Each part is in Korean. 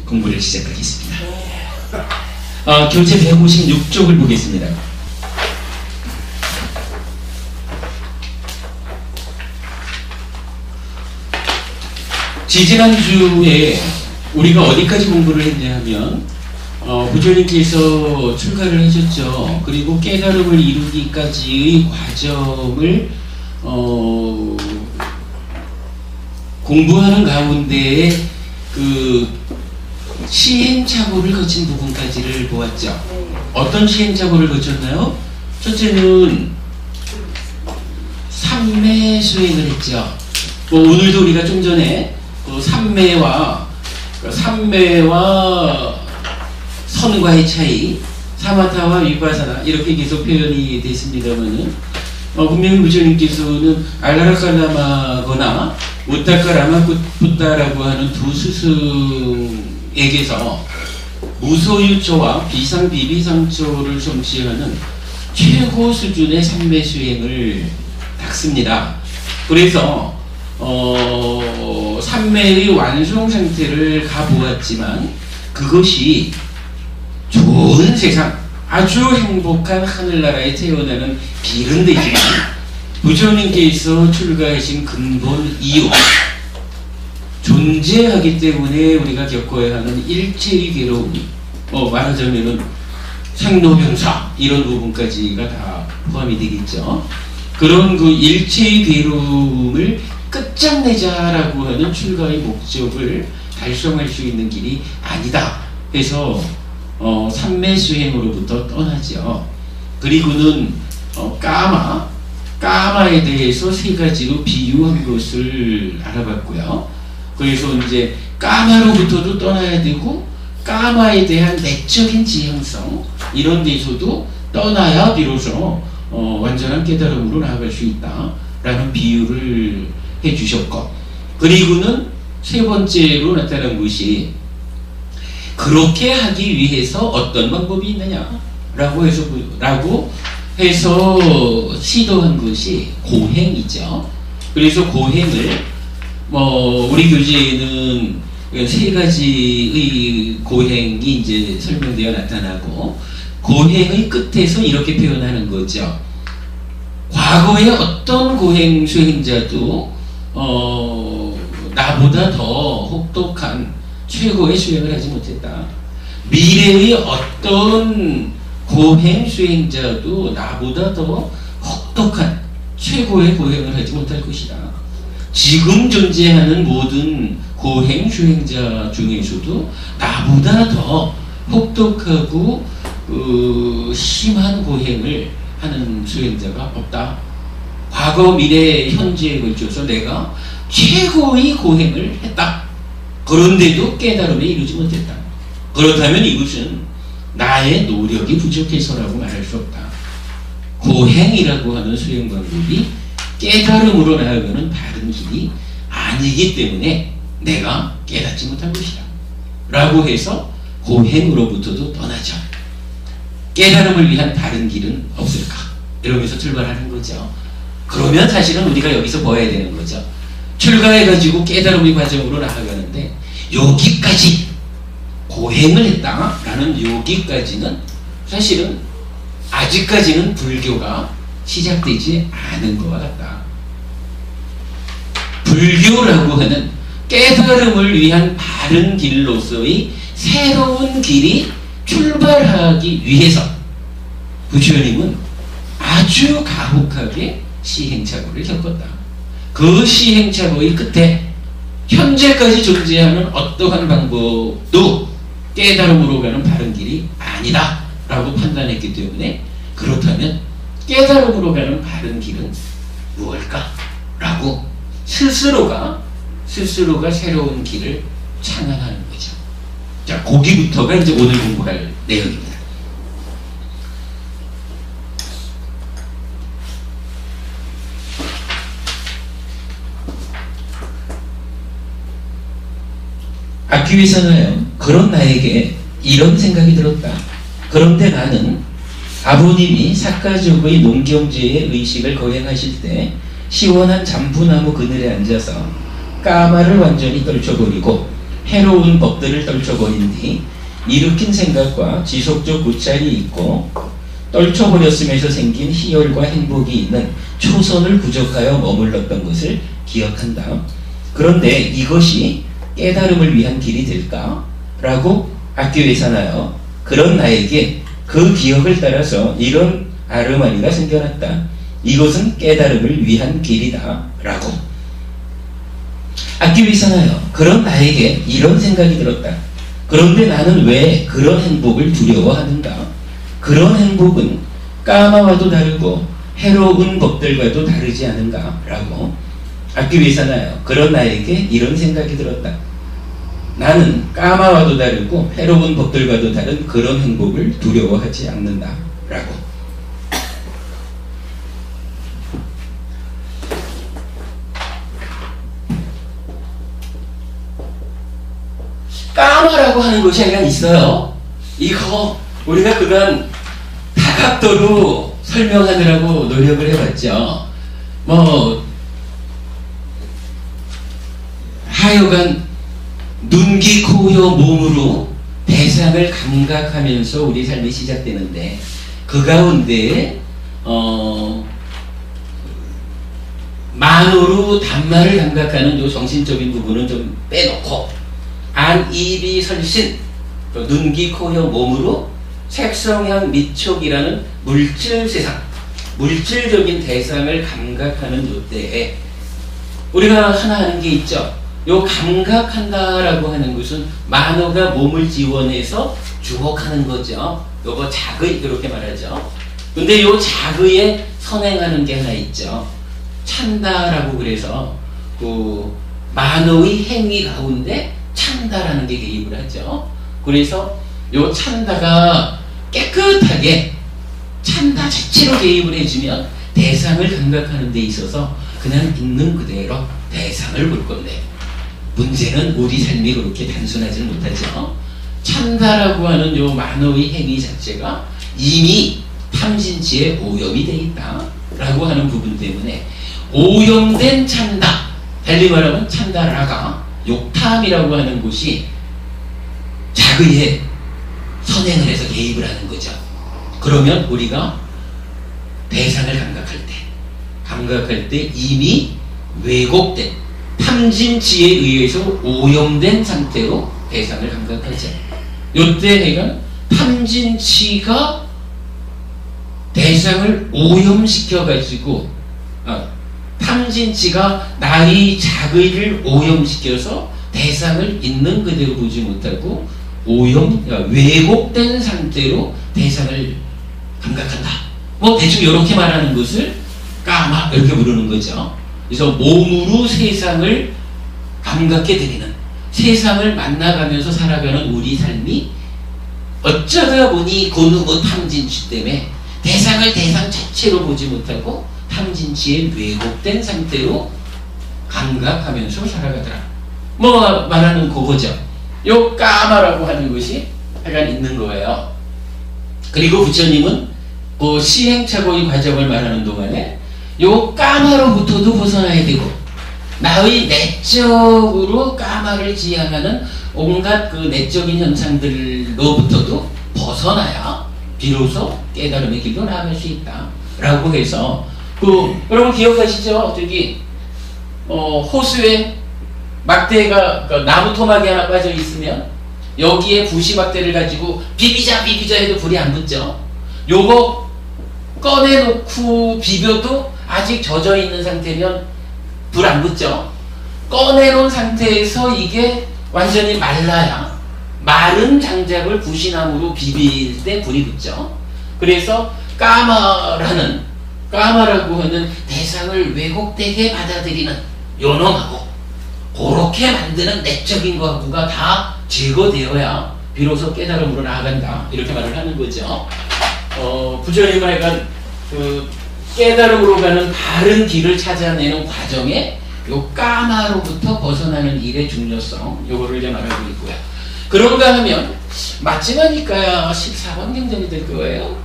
공부를 시작하겠습니다. 교재 156쪽을 보겠습니다. 지지난주에 우리가 어디까지 공부를 했냐 하면 부처님께서 출가를 하셨죠. 그리고 깨달음을 이루기까지의 과정을 공부하는 가운데에 그 시행착오를 거친 부분까지를 보았죠. 어떤 시행착오를 거쳤나요? 첫째는 삼매 수행을 했죠. 오늘도 우리가 좀 전에 삼매와 선과의 차이, 사마타와 위파사나 이렇게 계속 표현이 됐습니다만은 분명히 부처님께서는 알라라칼라마거나 우타카라마푸타라고 하는 두 스승에게서 무소유초와 비상비비상초를 성취하는 최고 수준의 삼매 수행을 닦습니다. 그래서 삼매의 완성 상태를 가보았지만 그것이 좋은 세상, 아주 행복한 하늘나라에 태어나는 길은 되지만 부처님께서 출가하신 근본 이유, 존재하기 때문에 우리가 겪어야 하는 일체의 괴로움, 말하자면은 생로병사 이런 부분까지가 다 포함이 되겠죠. 그런 그 일체의 괴로움을 끝장내자라고 하는 출가의 목적을 달성할 수 있는 길이 아니다 해서 삼매 수행으로부터 떠나죠. 그리고는 까마에 대해서 세 가지로 비유한 것을 알아봤고요. 그래서 이제 까마로부터도 떠나야 되고 까마에 대한 내적인 지향성 이런 데서도 떠나야 비로소 완전한 깨달음으로 나아갈 수 있다라는 비유를 해주셨고, 그리고는 세 번째로 나타난 것이 그렇게 하기 위해서 어떤 방법이 있느냐라고 해서 시도한 것이 고행이죠. 그래서 고행을 우리 교재에는 세 가지의 고행이 이제 설명되어 나타나고, 고행의 끝에서 이렇게 표현하는 거죠. 과거의 어떤 고행 수행자도 나보다 더 혹독한 최고의 수행을 하지 못했다. 미래의 어떤 고행 수행자도 나보다 더 혹독한 최고의 고행을 하지 못할 것이다. 지금 존재하는 모든 고행 수행자 중에서도 나보다 더 혹독하고 심한 고행을 하는 수행자가 없다. 과거, 미래, 현재에 걸쳐서 내가 최고의 고행을 했다. 그런데도 깨달음에 이르지 못했다. 그렇다면 이것은 나의 노력이 부족해서라고 말할 수 없다. 고행이라고 하는 수행 방법이 깨달음으로 나아가는 바른 길이 아니기 때문에 내가 깨닫지 못한 것이다 라고 해서 고행으로부터도 떠나죠. 깨달음을 위한 다른 길은 없을까? 이러면서 출발하는 거죠. 그러면 사실은 우리가 여기서 보아야 되는 거죠. 출가해가지고 깨달음의 과정으로 나아가는데 여기까지 고행을 했다라는 여기까지는 사실은 아직까지는 불교가 시작되지 않은 것과 같다. 불교라고 하는 깨달음을 위한 바른 길로서의 새로운 길이 출발하기 위해서 부처님은 아주 가혹하게 시행착오를 겪었다. 그 시행착오의 끝에 현재까지 존재하는 어떠한 방법도 깨달음으로 가는 바른 길이 아니다 라고 판단했기 때문에, 그렇다면 깨달음으로 가는 바른 길은 무엇일까? 라고 스스로가 새로운 길을 창안하는 거죠. 자, 거기부터가 이제 오늘 공부할 내용입니다. 악귀에서는 그런 나에게 이런 생각이 들었다. 그런데 나는 아버님이 사가족의 농경제의 의식을 거행하실 때 시원한 잠부나무 그늘에 앉아서 까마를 완전히 떨쳐버리고 해로운 법들을 떨쳐버린 뒤 일으킨 생각과 지속적 고찰이 있고 떨쳐버렸음에서 생긴 희열과 행복이 있는 초선을 부족하여 머물렀던 것을 기억한다. 그런데 이것이 깨달음을 위한 길이 될까? 라고 악기회사나요. 그런 나에게 그 기억을 따라서 이런 아르마니가 생겨났다. 이것은 깨달음을 위한 길이다. 라고. 악기회사나요. 그런 나에게 이런 생각이 들었다. 그런데 나는 왜 그런 행복을 두려워하는가? 그런 행복은 까마와도 다르고 해로운 법들과도 다르지 않은가? 라고. 악기회사나요. 그런 나에게 이런 생각이 들었다. 나는 까마와도 다르고 해로운 법들과도 다른 그런 행복을 두려워하지 않는다. 라고. 까마라고 하는 것이 약간 있어요. 이거 우리가 그간 다각도로 설명하느라고 노력을 해봤죠. 하여간 눈, 귀, 코, 혀, 몸으로 대상을 감각하면서 우리 삶이 시작되는데 그 가운데 만으로 단말을 감각하는 요 정신적인 부분은 좀 빼놓고 안, 입이, 설신, 눈, 귀, 코, 혀, 몸으로 색성향, 미촉이라는 물질 세상, 물질적인 대상을 감각하는 요때에 우리가 하나 하는 게 있죠. 요 감각한다라고 하는 것은 만호가 몸을 지원해서 주목하는 거죠. 요거 자의 그렇게 말하죠. 근데 요 자의에 선행하는 게 하나 있죠. 찬다라고 그래서 그 만호의 행위 가운데 찬다라는 게 개입을 하죠. 그래서 요 찬다가 깨끗하게 찬다 자체로 개입을 해주면 대상을 감각하는 데 있어서 그냥 있는 그대로 대상을 볼 건데 문제는 우리 삶이 그렇게 단순하지 못하죠. 찬다라고 하는 요 만호의 행위 자체가 이미 탐진치에 오염이 되어 있다라고 하는 부분 때문에 오염된 찬다, 달리 말하면 찬다라가 욕탐이라고 하는 곳이 자의에 선행을 해서 개입을 하는 거죠. 그러면 우리가 대상을 감각할 때 이미 왜곡된 탐진치에 의해서 오염된 상태로 대상을 감각하죠. 이때 내가 탐진치가 대상을 오염시켜가지고 탐진치가 나의 자의를 오염시켜서 대상을 있는 그대로 보지 못하고 왜곡된 상태로 대상을 감각한다. 대충 이렇게 말하는 것을 까마 이렇게 부르는 거죠. 그래서 몸으로 세상을 감각해 드리는, 세상을 만나가면서 살아가는 우리 삶이 어쩌다 보니 고누고 탐진치 때문에 대상을 대상 자체로 보지 못하고 탐진치에 왜곡된 상태로 감각하면서 살아가더라. 말하는 그거죠. 요 까마라고 하는 것이 약간 있는 거예요. 그리고 부처님은 그 시행착오의 과정을 말하는 동안에 요 까마로부터도 벗어나야 되고 나의 내적으로 까마를 지향하는 온갖 그 내적인 현상들로부터도 벗어나야 비로소 깨달음의 길로 나아갈 수 있다 라고 해서 여러분 기억하시죠? 저기 호수에 막대가 나무 토막이 하나 빠져 있으면 여기에 부시막대를 가지고 비비자 해도 불이 안 붙죠. 요거 꺼내놓고 비벼도 아직 젖어 있는 상태면 불 안 붙죠. 꺼내놓은 상태에서 이게 완전히 말라야 마른 장작을 부시나무로 비빌 때 불이 붙죠. 그래서 까마라고 하는 대상을 왜곡되게 받아들이는 요놈하고 그렇게 만드는 내적인 거하고가 다 제거되어야 비로소 깨달음으로 나아간다 이렇게 말을 하는 거죠. 부처님은 약간 깨달음으로 가는 바른 길을 찾아내는 과정에 요 까마로부터 벗어나는 일의 중요성 요거를 이제 말하고 있고요. 그런가 하면 마지막이니까 14번 경전이 될 거예요.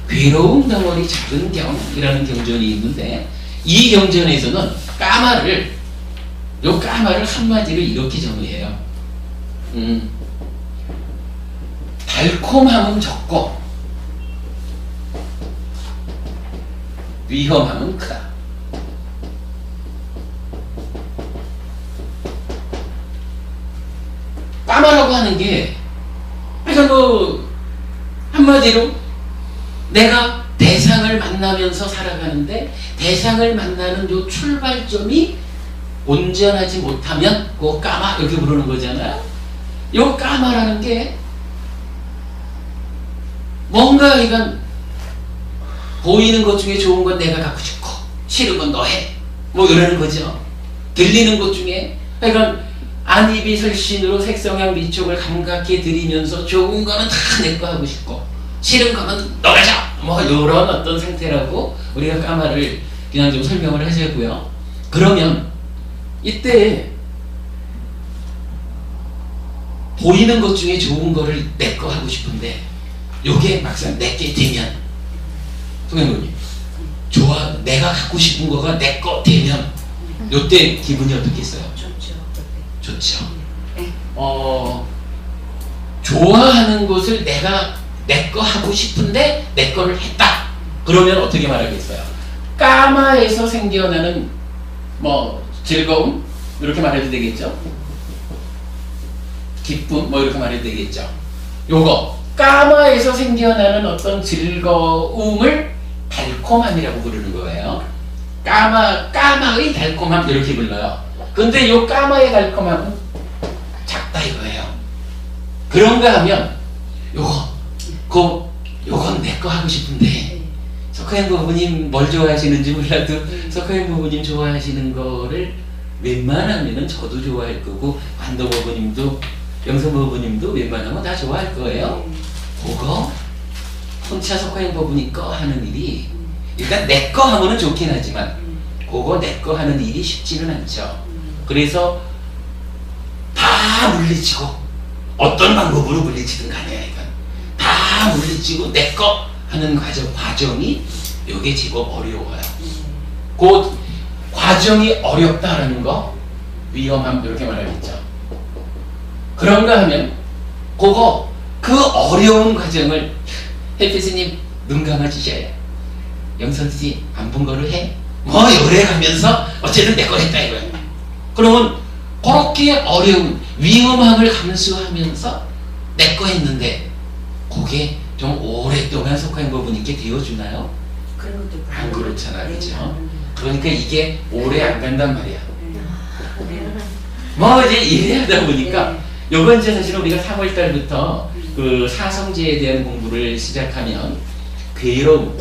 괴로움 덩어리 작은 경이라는 경전이 있는데 이 경전에서는 까마를 한마디로 이렇게 정의해요. 달콤함은 적고 위험함은 크다. 까마라고 하는 게, 그러니까 뭐 한마디로 내가 대상을 만나면서 살아가는데 대상을 만나는 요 출발점이 온전하지 못하면 그 까마 이렇게 부르는 거잖아요. 요 까마라는 게 뭔가 이건 보이는 것 중에 좋은 건 내가 갖고 싶고 싫은 건 너 해, 뭐 이러는 거죠. 들리는 것 중에, 그러니까 안이비설신으로 색성향 미촉을 감각해 드리면서 좋은 거는 다 내 거 하고 싶고 싫은 거는 너가 자, 뭐 이런 어떤 상태라고 우리가 까마를 그냥 좀 설명을 하자고요. 그러면 이때 보이는 것 중에 좋은 거를 내 거 하고 싶은데 요게 막상 내게 되면, 송현구님 좋아, 내가 갖고 싶은 거가 내 거 되면 요때 기분이 어떻겠어요? 좋죠. 좋아하는 것을 내가 내 거 하고 싶은데 내 거를 했다. 그러면 어떻게 말하겠어요? 까마에서 생겨나는 뭐 즐거움 이렇게 말해도 되겠죠? 기쁨 뭐 이렇게 말해도 되겠죠? 요거 까마에서 생겨나는 어떤 즐거움을 달콤함이라고 부르는 거예요. 까마의 달콤함 이렇게 불러요. 근데 요 까마의 달콤함은 작다 이거예요. 그런가 하면 요건 내 거 하고 싶은데 석하영 부부님 뭘 좋아하시는지 몰라도 석하영 부부님 좋아하시는 거를 웬만하면은 저도 좋아할 거고 관도 부부님도 영선 부부님도 웬만하면 다 좋아할 거예요. 그거 혼자 석하영 부부님 거 하는 일이 일단 내 거 하면은 좋긴 하지만 그거 내 거 하는 일이 쉽지는 않죠. 그래서 다 물리치고 어떤 방법으로 물리치든 간에 이건 다 물리치고 내 거 하는 과정이 요게 제법 어려워요. 그 과정이 어렵다라는 거 위험함 이렇게 말하겠죠. 그런가 하면 그 어려운 과정을 헬피스님 눈 감아주셔야 영선씨 안 본 거를 해? 뭐 요래 가면서 어쨌든 내 거 했다 이거예요. 그러면 그렇게 어려운 위험함을 감수하면서 내 거 했는데 그게 좀 오랫동안 석하영 부부님께 되어주나요? 안 그렇잖아요. 그죠? 그러니까 이게 오래 안 간단 말이야. 뭐 이제 일을 하다 보니까 요번 이제 사실은 우리가 3월달부터 그 사성제에 대한 공부를 시작하면 괴로움,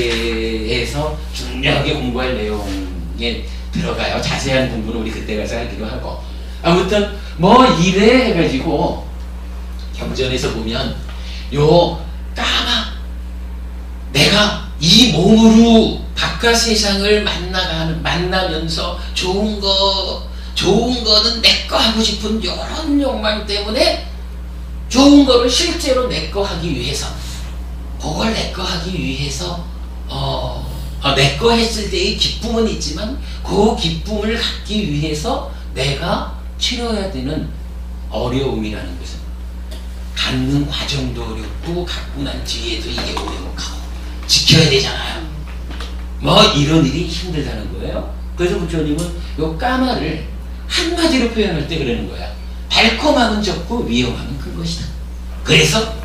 고성제에서 중요하게 공부할 내용에 들어가요. 자세한 공부는 우리 그때 가서 하기로 하고. 아무튼 뭐 이래 해가지고 경전에서 보면 요 까마 내가 이 몸으로 바깥 세상을 만나면서 좋은 거는 내 거 하고 싶은 이런 욕망 때문에 좋은 거를 실제로 내 거 하기 위해서 그걸 내 거 하기 위해서 내 거 했을 때의 기쁨은 있지만 그 기쁨을 갖기 위해서 내가 치러야 되는 어려움이라는 것은 갖는 과정도 어렵고 갖고 난 뒤에도 이게 오래목하고 지켜야 되잖아요. 뭐 이런 일이 힘들다는 거예요. 그래서 부처님은 요 까마를 한마디로 표현할 때 그러는 거야. 달콤함은 적고 위험함은 큰 것이다. 그래서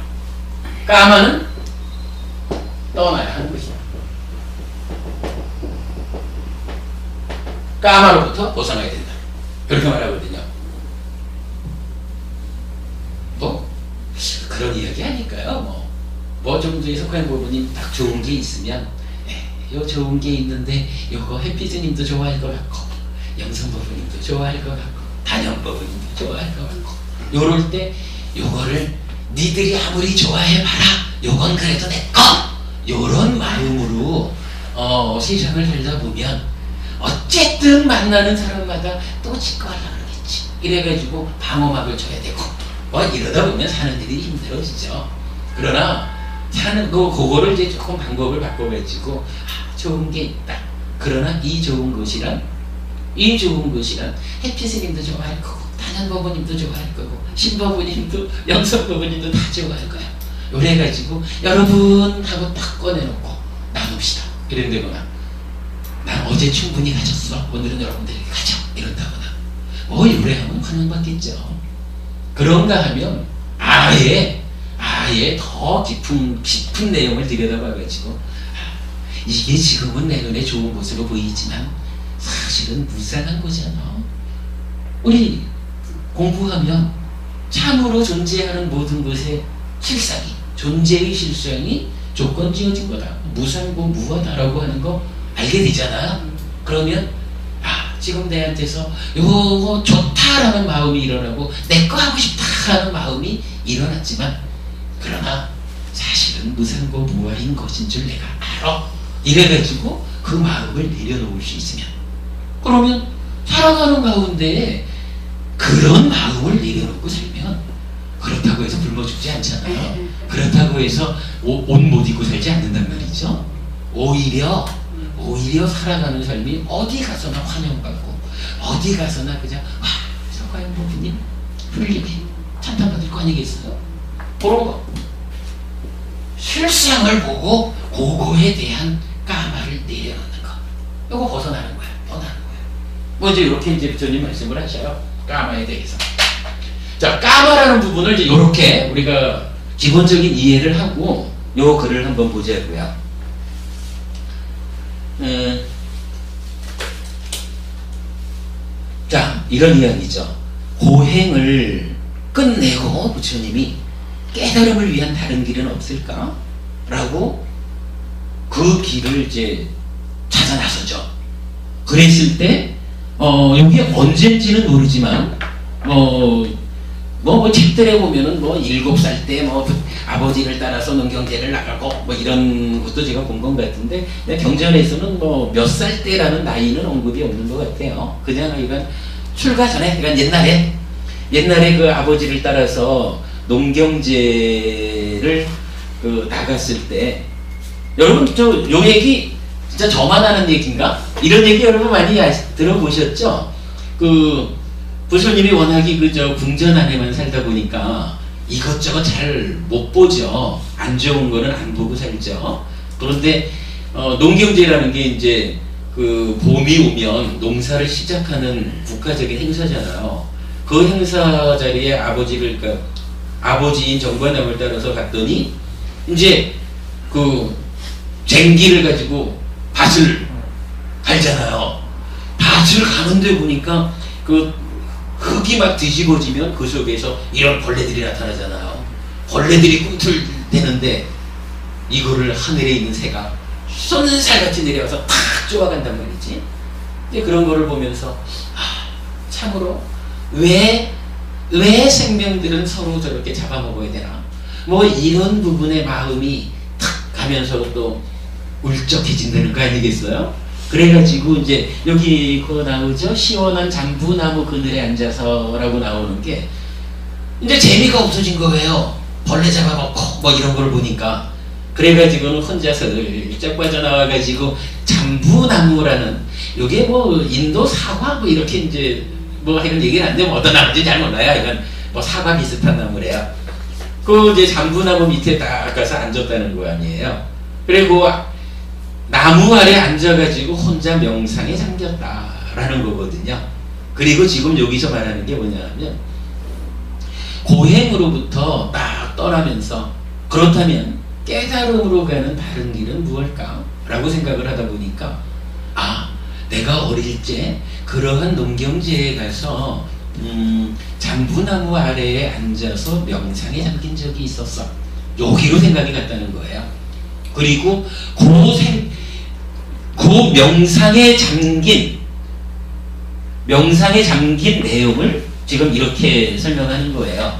까마는 떠나야 하는 것이다. 까마로부터 벗어나야 된다. 이렇게 말하거든요. 뭐 그런 이야기 하니까요. 뭐 좀 전에 석하영 부부님 딱 좋은 게 있으면 요 좋은 게 있는데 요거 햇피즈님도 좋아할 것 같고 영선 부부님도 좋아할 것 같고 단영 부부님도 좋아할 것 같고 요럴 때 요거를 니들이 아무리 좋아해봐라 요건 그래도 내꺼 요런 마음으로 세상을 살다 보면 어쨌든 만나는 사람마다 또 짓고 하려고 그러겠지. 이래가지고 방어막을 쳐야 되고 뭐 이러다 보면 사는 일이 힘들어지죠. 그러나 사는 그거를 이제 조금 방법을 바꿔가지고 좋은 게 있다. 그러나 이 좋은 것이란 햇피스님도 좋아할 거고 찬양 부모님도 좋아할 거고 신부모님도 영성 부모님도 다 좋아할 거야. 요래가지고 여러분 하고 딱 꺼내놓고 나눕시다 이런다거나 난 어제 충분히 가졌어 오늘은 여러분들이 가져 이런다거나 요래하면 환영받겠죠. 그런가 하면 아예 더 깊은 내용을 들여다봐가지고 이게 지금은 내 눈에 좋은 것으로 보이지만 사실은 불쌍한 거잖아. 우리 공부하면 참으로 존재하는 모든 것의 실상이 존재의 실상이 조건 지어진 거다. 무상고 무하다라고 하는 거 알게 되잖아. 그러면 지금 내한테서 요거 좋다라는 마음이 일어나고 내 거 하고 싶다라는 마음이 일어났지만 그러나 사실은 무상고 무하인 것인 줄 내가 알아. 이래가지고 그 마음을 내려놓을 수 있으면 그러면 살아가는 가운데 그런 마음을 내려놓고 살면 그렇다고 해서 굶어 죽지 않잖아요. 그렇다고 해서 옷 못 입고 살지 않는단 말이죠. 오히려 살아가는 삶이 어디 가서나 환영받고 어디 가서나 그냥 서가영 부부님 훌륭해 찬탄받을 거 아니겠어요? 그런 거 실상을 보고 그거에 대한 까마를 내려놓는 거 이거 벗어나는 거야. 떠나는 거야. 먼저 이렇게 이제 부처님 말씀을 하셔요. 까마에 대해서. 자, 까마라는 부분을 이제 이렇게 우리가 기본적인 이해를 하고 요 글을 한번 보자고요. 자, 이런 이야기죠. 고행을 끝내고 부처님이 깨달음을 위한 다른 길은 없을까? 라고 그 길을 이제 찾아 나서죠. 그랬을 때 여기 언제인지는 모르지만 책들에 보면은 7살 때 아버지를 따라서 농경제를 나가고 이런 것도 제가 본 것 같은데 경전에서는 몇 살 때라는 나이는 언급이 없는 것 같아요. 그냥 이건 출가 전에 그러니까 옛날에 그 아버지를 따라서 농경제를 나갔을 때 여러분 요 얘기 진짜 저만 아는 얘기인가? 이런 얘기 여러분 많이 들어보셨죠? 부처님이 워낙에 궁전 안에만 살다 보니까 이것저것 잘 못 보죠. 안 좋은 거는 안 보고 살죠. 그런데 농경제라는 게 이제 봄이 오면 농사를 시작하는 국가적인 행사잖아요. 그 행사 자리에 아버지인 정관함을 따라서 갔더니 이제 쟁기를 가지고 밭을 갈잖아요. 밭을 가는데 보니까 흙이 막 뒤집어지면 그 속에서 이런 벌레들이 나타나잖아요. 벌레들이 꿈틀대는데 이거를 하늘에 있는 새가 쏜살같이 내려와서 탁 쪼아간단 말이지. 근데 그런 거를 보면서 참으로 왜 생명들은 서로 저렇게 잡아먹어야 되나? 이런 부분의 마음이 탁 가면서 또 울적해진다는 거 아니겠어요? 그래가지고 이제 여기 나오죠. 시원한 잠부나무 그늘에 앉아서 라고 나오는 게 이제 재미가 없어진 거예요. 벌레 잡아먹고 이런 걸 보니까. 그래가지고는 혼자서 슬쩍 빠져나와가지고 잠부나무라는 요게 인도 사과 이렇게 이제 이런 얘기는 안 되면 어떤 나무인지 잘 몰라요. 이건 사과 비슷한 나무래요. 이제 잠부나무 밑에 딱 가서 앉았다는 거 아니에요. 그리고 나무 아래 앉아가지고 혼자 명상에 잠겼다라는 거거든요. 그리고 지금 여기서 말하는 게 뭐냐면 고행으로부터 딱 떠나면서 그렇다면 깨달음으로 가는 다른 길은 무엇일까? 라고 생각을 하다 보니까 내가 어릴 때 그러한 농경지에 가서 잠부나무 아래에 앉아서 명상에 잠긴 적이 있었어. 여기로 생각이 갔다는 거예요. 그리고 그 명상에 잠긴 내용을 지금 이렇게 설명하는 거예요.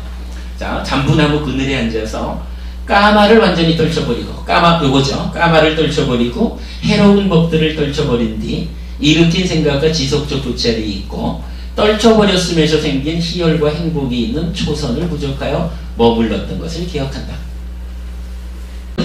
자, 잠부나무 그늘에 앉아서 까마를 완전히 떨쳐버리고 까마를 떨쳐버리고 해로운 법들을 떨쳐버린 뒤 일으킨 생각과 지속적 도찰이 있고 떨쳐버렸음에서 생긴 희열과 행복이 있는 초선을 부족하여 머물렀던 것을 기억한다.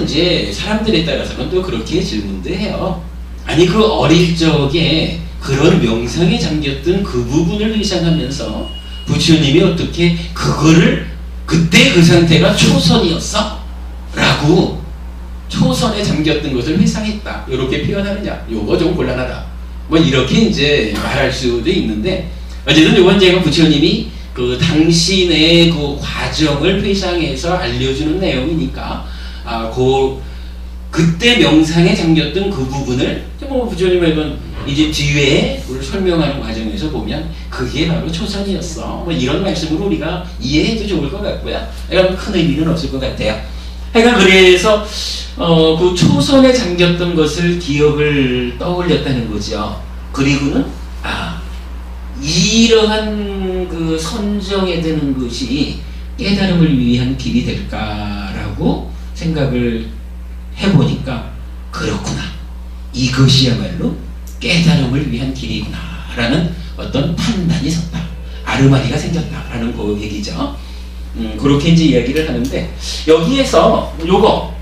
이제 사람들에 따라서는 또 그렇게 질문도 해요. 아니 어릴 적에 그런 명상에 잠겼던 그 부분을 의상하면서 부처님이 어떻게 그거를 그때 그 상태가 초선이었어? 라고 초선에 잠겼던 것을 회상했다. 이렇게 표현하느냐. 요거 좀 곤란하다. 뭐 이렇게 이제 말할 수도 있는데 어쨌든 이건 제가 부처님이 그 당신의 그 과정을 회상해서 알려주는 내용이니까 그때 명상에 잠겼던 그 부분을 뭐 부처님은 이제 뒤에 우리 설명하는 과정에서 보면 그게 바로 초선이었어. 뭐 이런 말씀으로 우리가 이해해도 좋을 것 같고요. 그러니까 큰 의미는 없을 것 같아요. 그러니까 그래서 그 초선에 잠겼던 것을 기억을 떠올렸다는 거죠. 그리고는 이러한 그 선정에 드는 것이 깨달음을 위한 길이 될까라고 생각을 해보니까 그렇구나. 이것이야말로 깨달음을 위한 길이구나 라는 어떤 판단이 섰다. 아르마리가 생겼다라는 그 얘기죠. 그렇게 이제 이야기를 하는데 여기에서 요거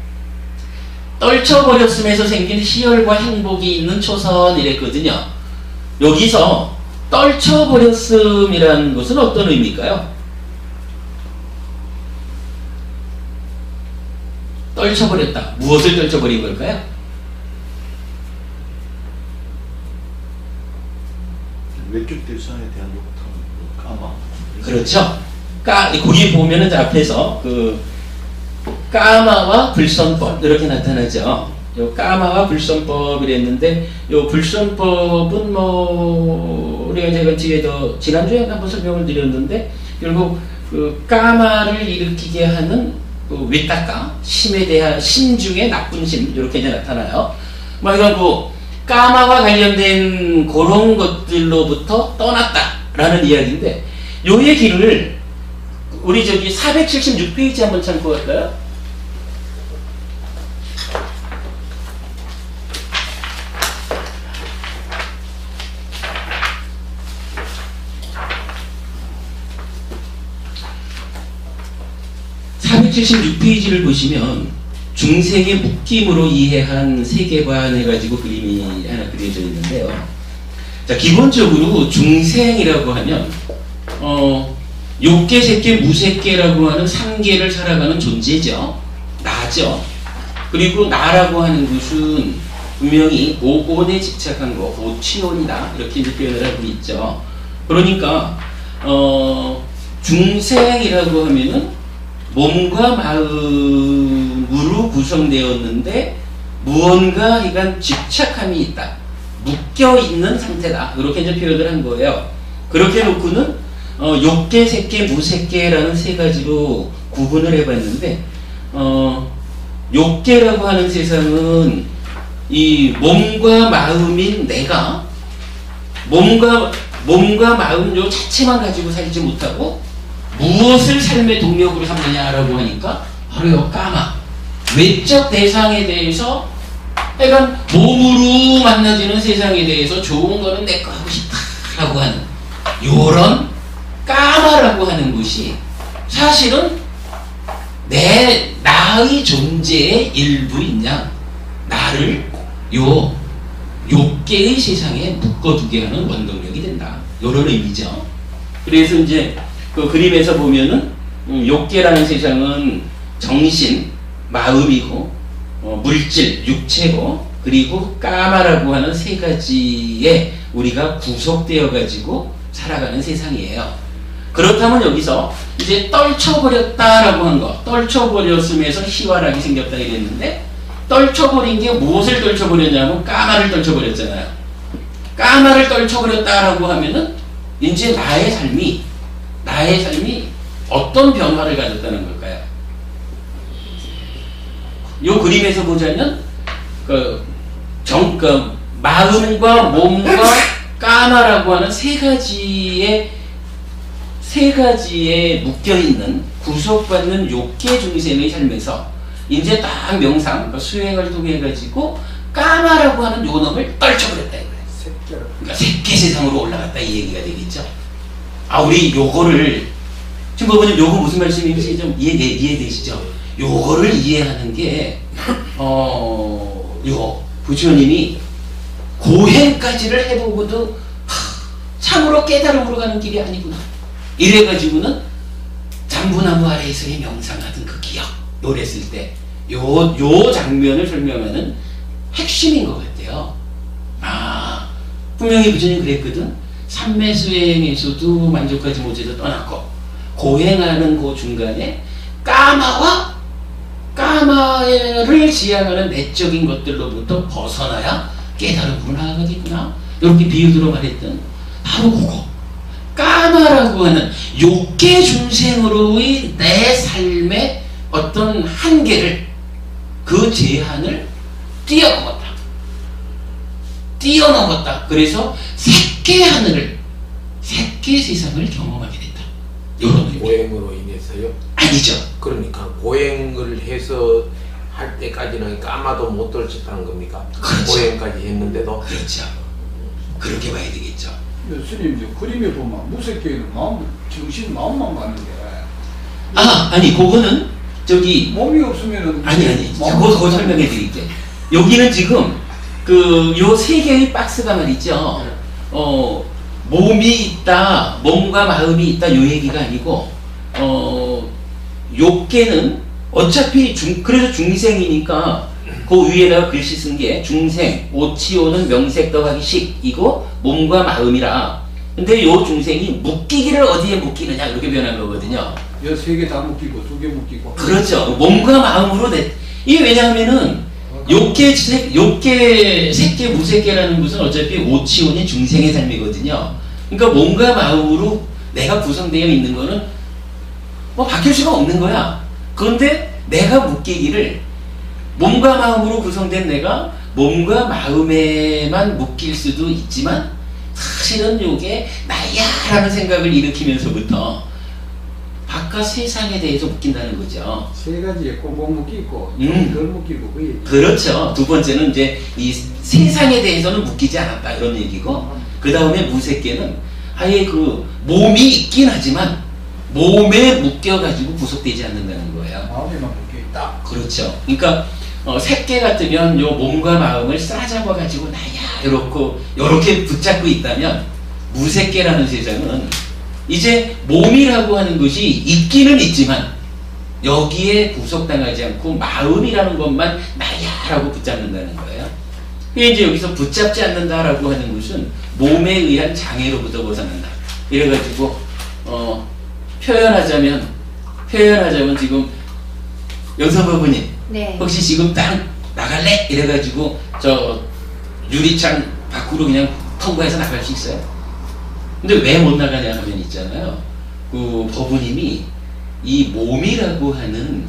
떨쳐버렸음에서 생긴 희열과 행복이 있는 초선이랬거든요. 여기서 떨쳐버렸음이라는 것은 어떤 의미일까요? 떨쳐버렸다. 무엇을 떨쳐버린 걸까요? 외적 대상에 대한 까마. 그렇죠. 거기 보면은 앞에서 그 까마와 불선법 이렇게 나타나죠. 요 까마와 불선법이랬는데 요 불선법은 뭐 우리가 제가 뒤에도 지난주에 한번 설명을 드렸는데 결국 그 까마를 일으키게 하는 그 외따까 심에 대한 심 중에 나쁜 심 이렇게 이제 나타나요. 뭐 이건 뭐 까마와 관련된 그런 것들로부터 떠났다라는 이야기인데 요 얘기를 우리 저기 476페이지 한번 참고 갈까요? (476페이지를) 보시면 중생의 묶임으로 이해한 세계관 해가지고 그림이 하나 그려져 있는데요. 자, 기본적으로 중생이라고 하면 욕계, 색계, 무색계라고 하는 3계를 살아가는 존재죠. 나죠. 그리고 나라고 하는 것은 분명히 오온에 집착한 거, 오치온이다 이렇게 이제 표현을 하고 있죠. 그러니까 중생이라고 하면은 몸과 마음으로 구성되었는데 무언가 이간 집착함이 있다. 묶여있는 상태다. 이렇게 이제 표현을 한 거예요. 그렇게 놓고는 욕계, 색계, 무색계라는 세 가지로 구분을 해봤는데 욕계라고 하는 세상은 이 몸과 마음인 내가 몸과 마음 요 자체만 가지고 살지 못하고 무엇을 삶의 동력으로 삼느냐라고 하니까 바로 요 까마 외적 대상에 대해서 약간 몸으로 만나지는 세상에 대해서 좋은 거는 내 거 하고 싶다라고 하는 요런 까마라고 하는 것이 사실은 나의 존재의 일부이냐 나를 요 욕계의 세상에 묶어두게 하는 원동력이 된다. 요런 의미죠. 그래서 이제 그 그림에서 보면은 욕계라는 세상은 정신, 마음이고 물질, 육체고 그리고 까마라고 하는 세 가지에 우리가 구속되어 가지고 살아가는 세상이에요. 그렇다면 여기서 이제 떨쳐버렸다라고 한 거, 떨쳐버렸음에서 희화락이 생겼다 이랬는데 떨쳐버린 게 무엇을 떨쳐버렸냐면 까마를 떨쳐버렸잖아요. 까마를 떨쳐버렸다라고 하면은 이제 나의 삶이 어떤 변화를 가졌다는 걸까요? 이 그림에서 보자면 마음과 몸과 까마라고 하는 세 가지에 묶여있는 구속받는 욕계 중생의 삶에서 이제 딱 명상, 그러니까 수행을 통해 가지고 까마라고 하는 요 놈을 떨쳐버렸다 이거예요. 그러니까 색계 세상으로 올라갔다 이 얘기가 되겠죠. 우리 요거를 지금 보면 요거 무슨 말씀인지 좀 이해되시죠? 요거를 이해하는 게 부처님이 고행까지를 해보고도 참으로 깨달음으로 가는 길이 아니구나. 이래가지고는 잠부나무 아래에서의 명상하던 그 기억 노래했을 때 요 장면을 설명하는 핵심인 것 같아요. 아, 분명히 부처님 그랬거든. 삼매수행에서도 만족하지 못해서 떠났고 고행하는 그 중간에 까마를 지향하는 내적인 것들로부터 벗어나야 깨달음으로 나아가겠구나. 이렇게 비유로 말했던 바로 그거. 까마라고 하는 욕계 중생으로의 내 삶의 어떤 한계를, 그 제한을 뛰어넘었다. 그래서 새끼 하늘을, 새끼 세상을 경험하게 됐다. 이런 의미. 고행으로 인해서요? 아니죠. 그러니까 고행을 해서 할 때까지는 까마도 못 들었다는 겁니까? 그렇죠. 고행까지 했는데도. 그렇죠. 그렇게 봐야 되겠죠. 스님 그림에 보면 무색계는 마음, 정신 마음만 가는데. 아니 그거는 저기 몸이 없으면은 아니 그거 설명해 드릴게. 여기는 지금 요 세 개의 박스가 말이죠. 몸이 있다, 몸과 마음이 있다, 요 얘기가 아니고 욕계는 어차피 그래서 중생이니까 그 위에다가 글씨 쓴 게 중생, 오치오는 명색 더하기 식이고 몸과 마음이라. 근데 요 중생이 묶이기를 어디에 묶이느냐 이렇게 변한 거거든요. 세 개 다 묶이고 2개 묶이고. 그렇죠. 몸과 마음으로 이게 왜냐하면은 욕계, 색계, 무색계라는 것은 어차피 오치오는 중생의 삶이거든요. 그러니까 몸과 마음으로 내가 구성되어 있는 거는 뭐 바뀔 수가 없는 거야. 그런데 내가 묶이기를 몸과 마음으로 구성된 내가 몸과 마음에만 묶일 수도 있지만 사실은 요게 나야 라는 생각을 일으키면서부터 바깥 세상에 대해서 묶인다는 거죠. 세 가지에 꼭 묶이고 덜 묶이고 그 얘기. 그렇죠. 두 번째는 이제 이 세상에 대해서는 묶이지 않았다 이런 얘기고, 그 다음에 무색계는 아예 그 몸이 있긴 하지만 몸에 묶여가지고 구속되지 않는다는 거예요. 마음에만 묶여 있다. 그렇죠. 그러니까 색계 같으면 요 몸과 마음을 싸잡아가지고 나야 요렇게 붙잡고 있다면, 무색계라는 세상은 이제 몸이라고 하는 것이 있기는 있지만 여기에 구속당하지 않고 마음이라는 것만 나야라고 붙잡는다는 거예요. 그게 이제 여기서 붙잡지 않는다라고 하는 것은 몸에 의한 장애로부터 벗어난다. 이래가지고 표현하자면 지금 연서부부님, 네. 혹시 지금 딱 나갈래? 이래가지고 저 유리창 밖으로 그냥 통과해서 나갈 수 있어요? 근데 왜 못 나가냐 하면 있잖아요. 그 법우님이 이 몸이라고 하는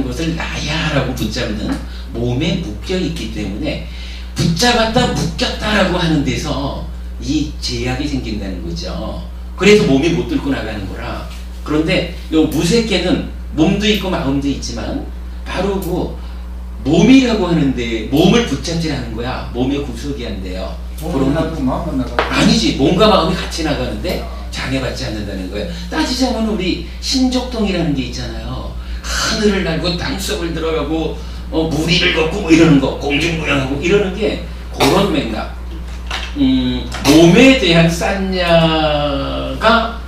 것을 나야라고 붙잡는 몸에 묶여 있기 때문에 붙잡았다 묶였다라고 하는 데서 이 제약이 생긴다는 거죠. 그래서 몸이 못 들고 나가는 거라. 그런데 요 무색계는 몸도 있고 마음도 있지만 바로 그 몸이라고 하는데 몸을 붙잡지 않는 거야. 몸에 구속이 안 돼요. 몸만 나가고 마음만 나가고. 아니지. 몸과 마음이 같이 나가는데 장애받지 않는다는 거예요. 따지자면 우리 신족동이라는 게 있잖아요. 하늘을 날고 땅속을 들어가고 무리를 걷고 뭐 이러는 거, 공중부양하고 이러는 게 그런 맥락. 몸에 대한 싼냐가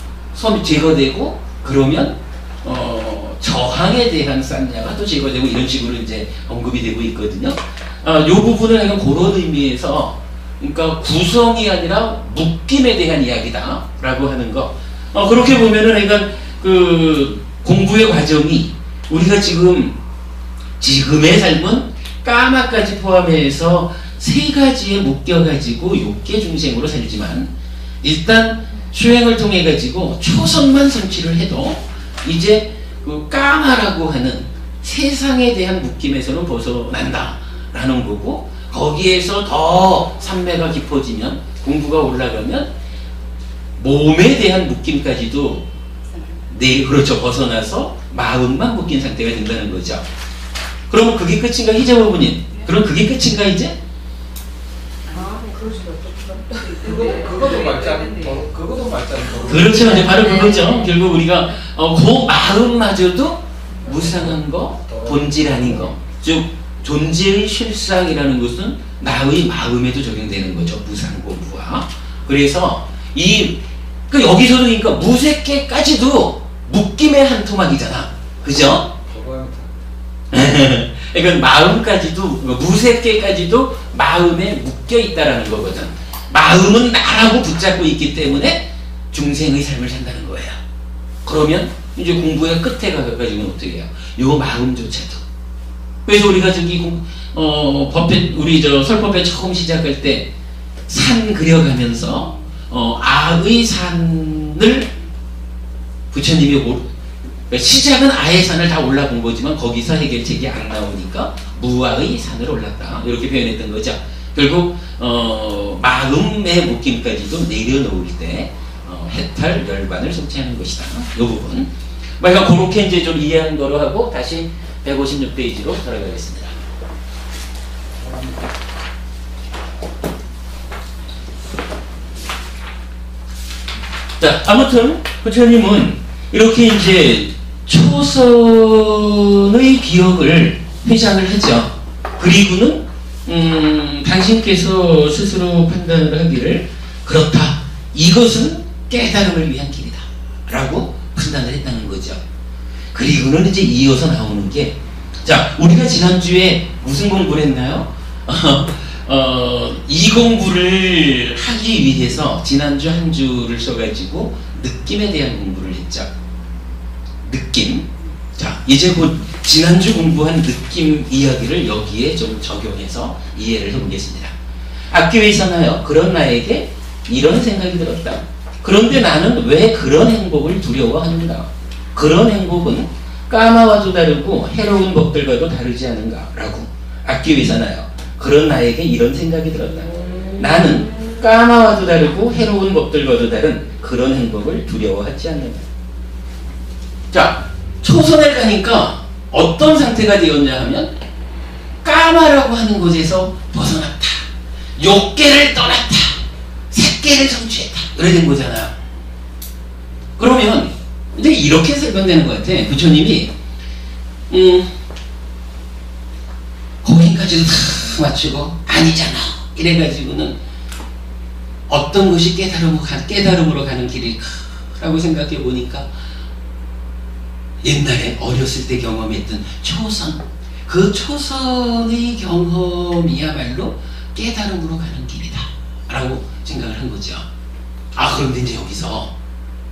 제거되고 그러면 저항에 대한 싼냐가 또 제거되고 이런 식으로 이제 언급이 되고 있거든요. 이 부분은 약간 그런 의미에서, 그러니까 구성이 아니라 묶임에 대한 이야기다라고 하는 거. 그렇게 보면은 그러니까 그 공부의 과정이 우리가 지금의 삶은 까마까지 포함해서 세 가지에 묶여가지고 욕계 중생으로 살지만, 일단 수행을 통해 가지고 초성만 성취를 해도 이제 그 까마라고 하는 세상에 대한 묶임에서는 벗어난다라는 거고, 거기에서 더 삼매가 깊어지면, 공부가 올라가면 몸에 대한 묶임까지도 그렇죠, 벗어나서 마음만 묶인 상태가 된다는 거죠. 그러면 그게 끝인가, 희재부부님? 그럼 그게 끝인가 이제? 그것도 맞지 않고, 그것도 맞지 않고. 그렇죠. 이제 바로 그거죠. 결국 우리가 그 마음마저도 무상한 거, 본질 아닌 거, 즉 존재의 실상이라는 것은 나의 마음에도 적용되는 거죠. 무상고무화. 그래서 이 그러니까 여기서도 그러니까 무색해까지도 묶임의 한 토막이잖아. 그죠? 그러니까 마음까지도, 무색해까지도 마음에 묶여 있다라는 거거든. 마음은 나라고 붙잡고 있기 때문에 중생의 삶을 산다는 거예요. 그러면 이제 공부의 끝에 가가지고는 어떻게 해요? 요 마음조차도. 그래서 우리가 저기 법회, 우리 저 설법회 처음 시작할 때 산 그려가면서 아의 산을 부처님이 시작은 아의 산을 다 올라본 거지만 거기서 해결책이 안 나오니까 무아의 산을 올랐다, 이렇게 표현했던 거죠. 결국 마음의 묶임까지도 내려놓을 때 해탈 열반을 성취하는 것이다. 이 부분. 그러니까 그렇게 이제 좀 이해하는 거로 하고 다시 156페이지로 돌아가겠습니다. 자, 아무튼 부처님은 이렇게 이제 초선의 기억을 회상을 하죠. 그리고는 당신께서 스스로 판단을 하기를 그렇다, 이것은 깨달음을 위한 길이다 라고 판단을 했다는 거죠. 그리고는 이제 이어서 나오는 게, 자, 우리가 지난주에 무슨 공부를 했나요? 이 공부를 하기 위해서 지난주 한 주를 써가지고 느낌에 대한 공부를 했죠. 느낌. 자, 이제 곧 지난주 공부한 느낌 이야기를 여기에 좀 적용해서 이해를 해보겠습니다. 앞뒤에 있었나요? 그런 나에게 이런 생각이 들었다. 그런데 나는 왜 그런 행복을 두려워하는가? 그런 행복은 까마와도 다르고 해로운 법들과도 다르지 않은가? 라고 앞뒤에 있었나요? 그런 나에게 이런 생각이 들었다. 나는 까마와도 다르고 해로운 법들과도 다른 그런 행복을 두려워하지 않는다. 자, 초선을 가니까 어떤 상태가 되었냐 하면 까마라고 하는 곳에서 벗어났다, 욕계를 떠났다, 색계를 성취했다, 이래 된 거잖아요. 그러면 이제 이렇게 설명되는 것 같아. 부처님이 거기까지도 다 맞추고 아니잖아 이래가지고는 어떤 것이 깨달음으로 가는 길일까라고 생각해 보니까 옛날에 어렸을 때 경험했던 초선, 그 초선의 경험이야말로 깨달음으로 가는 길이다 라고 생각을 한 거죠. 아, 그런데 이제 여기서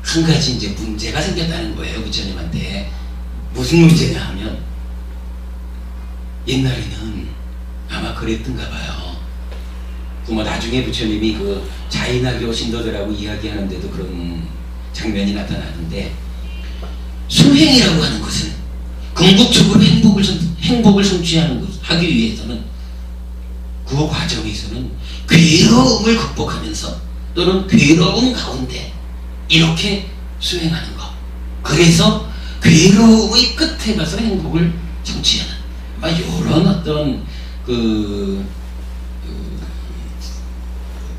한 가지 이제 문제가 생겼다는 거예요. 부처님한테. 무슨 문제냐 하면, 옛날에는 아마 그랬던가 봐요. 뭐 나중에 부처님이 그 자인하교 신도들하고 이야기하는데도 그런 장면이 나타나는데, 수행이라고 하는 것은 궁극적으로 행복을 성취하는 것, 하기 위해서는 그 과정에서는 괴로움을 극복하면서 또는 괴로움 가운데 이렇게 수행하는 것. 그래서 괴로움의 끝에 가서 행복을 성취하는 이런 어떤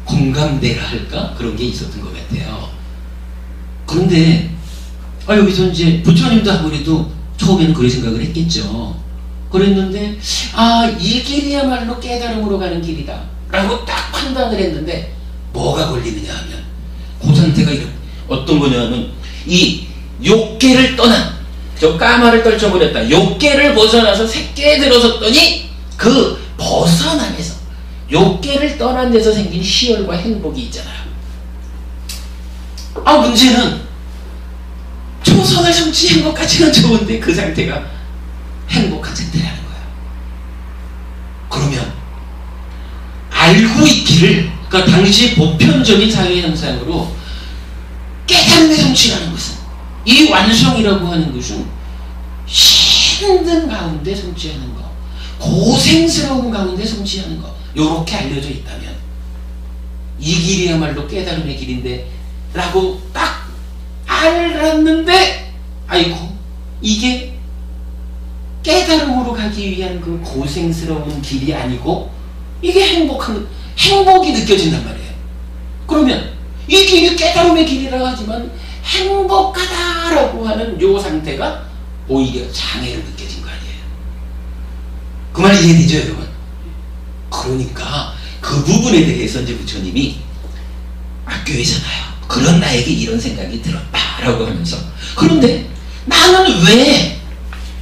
공감대라 할까? 그런 게 있었던 것 같아요. 그런데 여기서 이제 부처님도 아무래도 처음에는 그런 생각을 했겠죠. 그랬는데 이 길이야말로 깨달음으로 가는 길이다 라고 딱 판단을 했는데 뭐가 걸리느냐 하면 그 상태가 어떤 거냐면 이 욕계를 떠난, 저 까마를 떨쳐버렸다, 욕계를 벗어나서 색계에 들어섰더니 그 벗어남에서 욕계를 떠난 데서 생긴 희열과 행복이 있잖아요. 문제는 초선을 성취한 것까지는 좋은데 그 상태가 행복한 상태라는 거예요. 그러면 알고 있기를, 그러니까 당시 보편적인 사회 현상으로 깨달음의 성취라는 것은, 이 완성이라고 하는 것은 힘든 가운데 성취하는 것, 고생스러운 가운데 성취하는 것, 요렇게 알려져 있다면 이 길이야말로 깨달음의 길인데 라고 딱 알았는데 아이고 이게 깨달음으로 가기 위한 그 고생스러운 길이 아니고 이게 행복이 느껴진단 말이에요. 그러면 이 길이 깨달음의 길이라고 하지만 행복하다라고 하는 요 상태가 오히려 장애를 느껴진 거 아니에요. 그 말 이해되죠, 여러분? 그러니까 그 부분에 대해서 이제 부처님이 학교에서 나요. 그런 나에게 이런 생각이 들었다라고 하면서, 그런데 나는 왜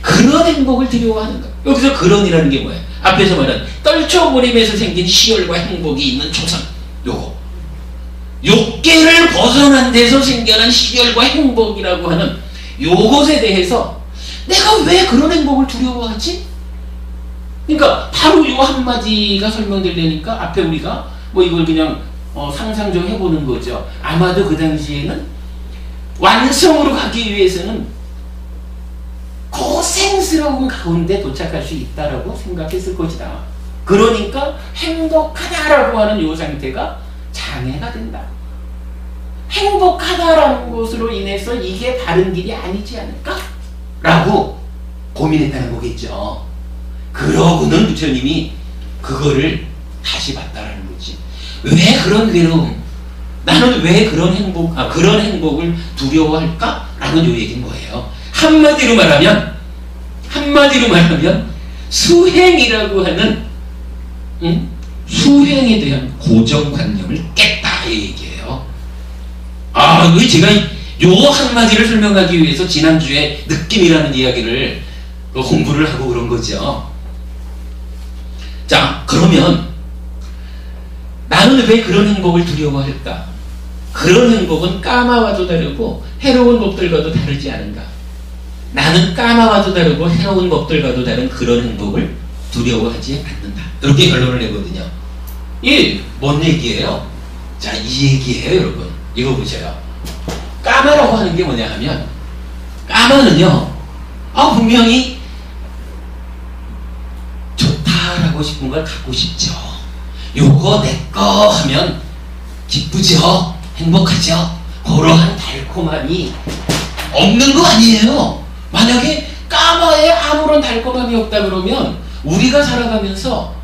그런 행복을 두려워하는가? 여기서 그런이라는 게 뭐예요? 앞에서 말한 떨쳐버림에서 생긴 시열과 행복이 있는 초선, 요거 욕계를 벗어난 데서 생겨난 시열과 행복이라고 하는 요것에 대해서 내가 왜 그런 행복을 두려워하지? 그러니까 바로 요 한마디가 설명되려니까 앞에 우리가 뭐 이걸 그냥 상상 좀 해보는 거죠. 아마도 그 당시에는 완성으로 가기 위해서는 고생스러운 가운데 도착할 수 있다라고 생각했을 것이다. 그러니까 행복하다라고 하는 요 상태가 장애가 된다. 행복하다라는 것으로 인해서 이게 바른 길이 아니지 않을까? 라고 고민했다는 거겠죠. 그러고는 부처님이 그거를 다시 봤다라는 거지. 왜 그런 괴로움, 나는 왜 그런 행복을 두려워할까? 라는 요 얘기는 뭐예요? 한마디로 말하면 수행이라고 하는 수행에 대한 고정관념을 깼다 이 얘기예요. 왜 제가 요 한마디를 설명하기 위해서 지난주에 느낌이라는 이야기를 공부를 하고 그런 거죠. 자, 그러면 나는 왜 그런 행복을 두려워할까? 그런 행복은 까마와도 다르고 해로운 법들과도 다르지 않은가? 나는 까마와도 다르고 해로운 법들과도 다른 그런 행복을 두려워하지 않는다. 이렇게 결론을 내거든요. 이게 뭔 얘기예요? 자, 이 얘기예요, 여러분. 이거 보세요. 까마라고 하는 게 뭐냐 하면, 까마는요, 분명히 좋다라고 싶은 걸 갖고 싶죠. 요거 내꺼 하면 기쁘죠? 행복하죠? 그러한 달콤함이 없는 거 아니에요. 만약에 까마에 아무런 달콤함이 없다 그러면 우리가 살아가면서,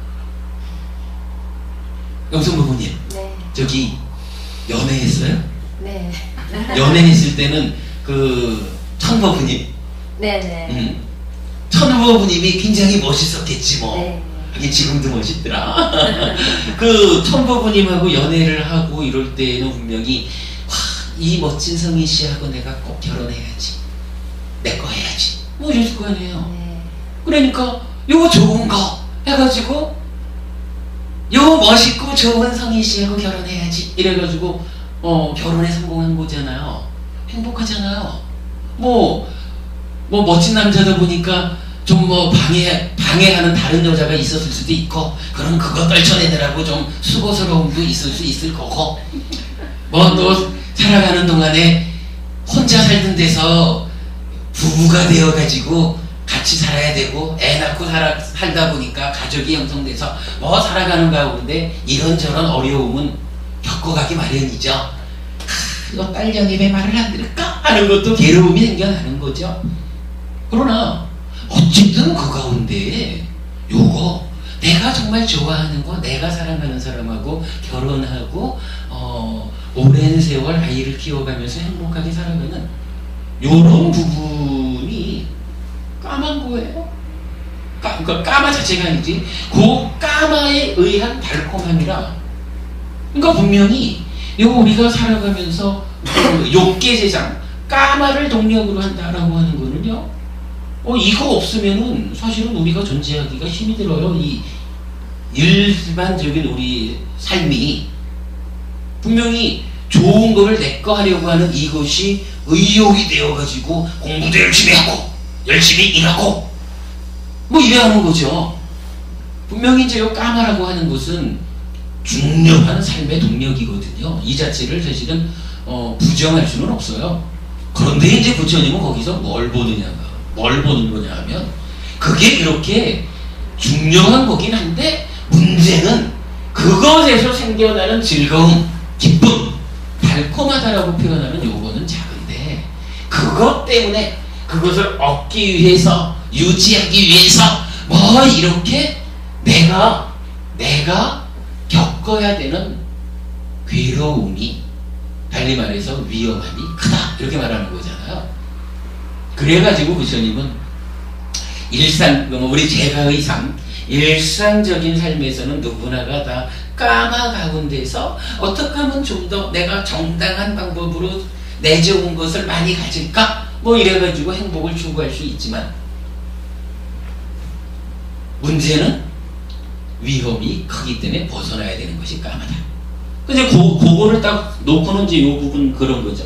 영성 부모님, 네. 저기 연애했어요? 네. 연애했을 때는 그 천부부님, 네네. 천부부님이 굉장히 멋있었겠지 뭐. 네. 하긴 지금도 멋있더라. 그 천부부님하고 연애를 하고 이럴 때는 분명히 이 멋진 성희 씨하고 내가 꼭 결혼해야지, 내 거 해야지, 뭐 이랬을 거 아니에요. 네. 그러니까 요거 좋은 거 해가지고 요거 멋있고 좋은 성희 씨하고 결혼해야지 이래가지고 결혼에 성공한 거잖아요. 행복하잖아요. 뭐 멋진 남자다 보니까 좀 뭐 방해하는 다른 여자가 있었을 수도 있고, 그럼 그거 떨쳐내느라고 좀 수고스러움도 있을 수 있을 거고, 뭐 또 살아가는 동안에 혼자 살던 데서 부부가 되어가지고 같이 살아야 되고, 애 낳고 살다 보니까 가족이 형성돼서 뭐 살아가는 가운데 이런저런 어려움은 겪어가기 마련이죠. 이거 딸년이 왜 말을 안 들을까? 하는 것도 괴로움이 생겨나는 거죠. 그러나 어쨌든 그 가운데 요거 내가 정말 좋아하는 거, 내가 사랑하는 사람하고 결혼하고 오랜 세월 아이를 키워가면서 행복하게 살아가는 요런 부분이 까만 거예요. 그러니까 까마 자체가 아니지, 그 까마에 의한 달콤함이라. 그러니까 분명히 요거 우리가 살아가면서 욕계 세상, 까마를 동력으로 한다라고 하는 거는요, 이거 없으면은 사실은 우리가 존재하기가 힘이 들어요. 이 일반적인 우리 삶이 분명히 좋은 거를 내꺼 하려고 하는 이것이 의욕이 되어가지고 공부도 열심히 하고 열심히 일하고 뭐 이래야 하는 거죠. 분명히 이제 요 까마라고 하는 것은 중요한 삶의 동력이거든요. 이 자체를 사실은 부정할 수는 없어요. 그런데 이제 부처님은 거기서 뭘 보는 거냐 하면, 그게 그렇게 중요한 거긴 한데 문제는 그것에서 생겨나는 즐거움, 기쁨, 달콤하다라고 표현하는 요거는 작은데, 그것 때문에 그것을 얻기 위해서, 유지하기 위해서 뭐 이렇게 내가 겪어야 되는 괴로움이, 달리 말해서 위험함이 크다, 이렇게 말하는 거잖아요. 그래가지고 부처님은 우리 제가의 삶, 일상적인 삶에서는 누구나가 다 까마 가운데서 어떻게 하면 좀 더 내가 정당한 방법으로 내재온 것을 많이 가질까? 뭐 이래가지고 행복을 추구할 수 있지만 문제는 위험이 크기 때문에 벗어나야 되는 것이 까마다. 근데 그거를 딱 놓고는 이제 이 부분 그런 거죠.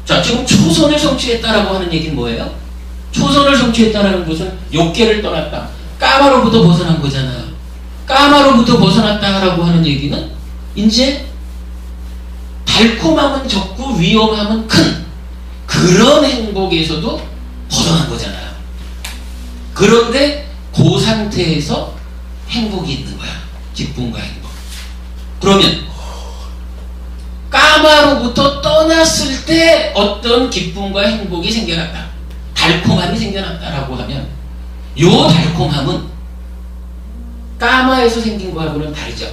자, 지금 초선을 성취했다라고 하는 얘기는 뭐예요? 초선을 성취했다라는 것은 욕계를 떠났다. 까마로부터 벗어난 거잖아요. 까마로부터 벗어났다라고 하는 얘기는 이제 달콤함은 적고 위험함은 큰 그런 행복에서도 벗어난 거잖아요. 그런데 그 상태에서 행복이 있는 거야. 기쁨과 행복. 그러면 까마로부터 떠났을 때 어떤 기쁨과 행복이 생겨났다. 달콤함이 생겨났다라고 하면 요 달콤함은 까마에서 생긴 거하고는 다르죠.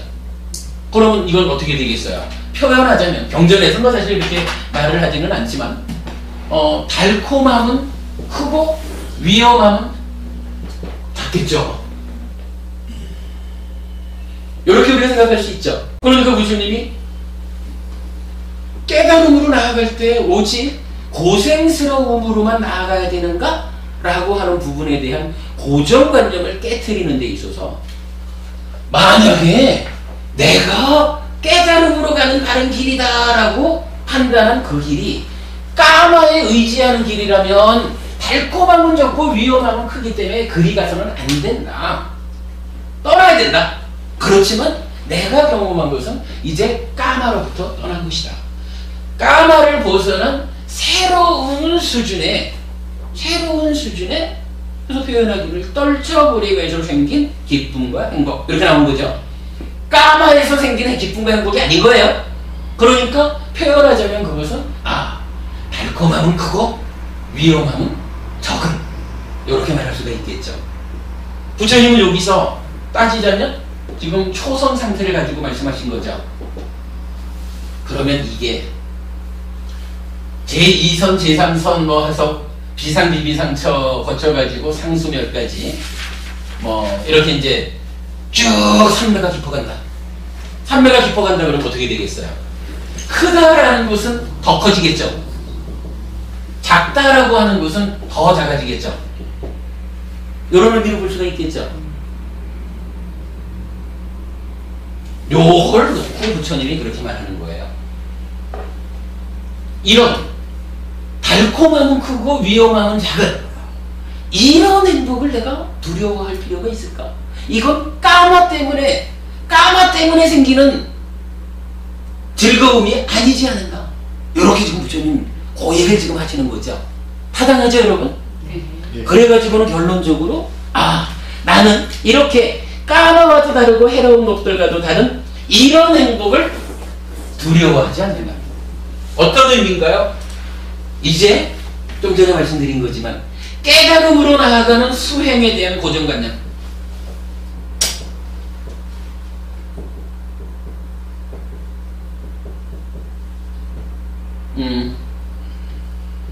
그러면 이건 어떻게 되겠어요? 표현하자면 경전에서는 사실 이렇게 말을 하지는 않지만 달콤함은 크고 위험함은 작겠죠. 이렇게 우리가 생각할 수 있죠. 그러니까 부처님이 깨달음으로 나아갈 때 오직 고생스러움으로만 나아가야 되는가? 라고 하는 부분에 대한 고정관념을 깨트리는 데 있어서 만약에 내가 깨달음으로 가는 다른 길이다 라고 판단한 그 길이 까마에 의지하는 길이라면 달콤함은 적고 위험함은 크기 때문에 그리 가서는 안 된다. 떠나야 된다. 그렇지만 내가 경험한 것은 이제 까마로부터 떠난 것이다. 까마를 벗어난 새로운 수준의 그래서 표현하기를 떨쳐버리기 위해서 생긴 기쁨과 행복 이렇게 나온 거죠. 까마에서 생긴 기쁨과 행복이 아닌 거예요. 그러니까 표현하자면 그것은 달콤함은 크고 위험함은 적은 이렇게 말할 수가 있겠죠. 부처님은 여기서 따지자면 지금 초선 상태를 가지고 말씀하신 거죠. 그러면 이게 제2선, 제3선 뭐 해서 비상비비상처 거쳐가지고 상수멸까지 뭐 이렇게 이제 쭉 산매가 깊어간다. 산매가 깊어간다 그러면 어떻게 되겠어요? 크다라는 것은 더 커지겠죠. 작다라고 하는 것은 더 작아지겠죠. 이런 의미로 볼 수가 있겠죠. 요걸 놓고 부처님이 그렇게 말하는 거예요. 이런 달콤함은 크고 위험함은 작은 이런 행복을 내가 두려워할 필요가 있을까? 이건 까마 때문에 생기는 즐거움이 아니지 않은가? 이렇게 지금 부처님 그 얘기를 지금 하시는 거죠. 타당하죠, 여러분? 예. 그래가지고는 결론적으로 나는 이렇게 까마와도 다르고 해로운 것들과도 다른 이런 행복을 두려워하지 않는다. 어떤 의미인가요? 이제 좀 전에 말씀드린 거지만 깨달음으로 나아가는 수행에 대한 고정관념.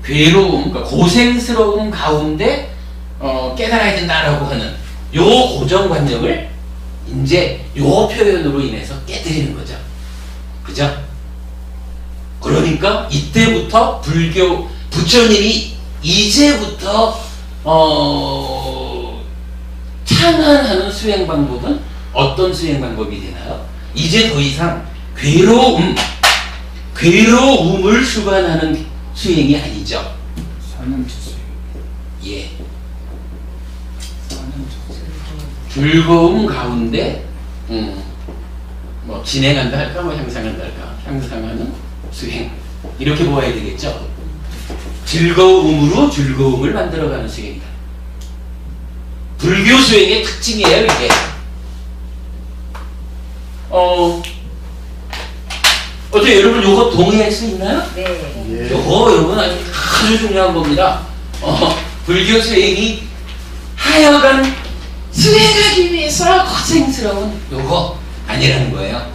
괴로움, 그러니까 고생스러운 가운데 깨달아야 된다라고 하는 요 고정관념을 이제 요 표현으로 인해서 깨뜨리는 거죠. 그죠? 그러니까 이때부터 부처님이 이제부터 창안하는 수행 방법은 어떤 수행 방법이 되나요? 이제 더 이상 괴로움을 수반하는 수행이 아니죠. 사념치수. 예. 즐거움 가운데 뭐 진행한다 할까, 뭐 향상한다 할까, 향상하는 수행 이렇게 보아야 되겠죠. 즐거움으로 즐거움을 만들어가는 수행이다. 불교 수행의 특징이에요, 이게. 어떻게 여러분 요거 동의할 수 있나요? 네. 예. 요거 여러분 아주 중요한 겁니다. 불교 수행이 하여간 수행하기 위해서 고생스러운 요거 아니라는 거예요.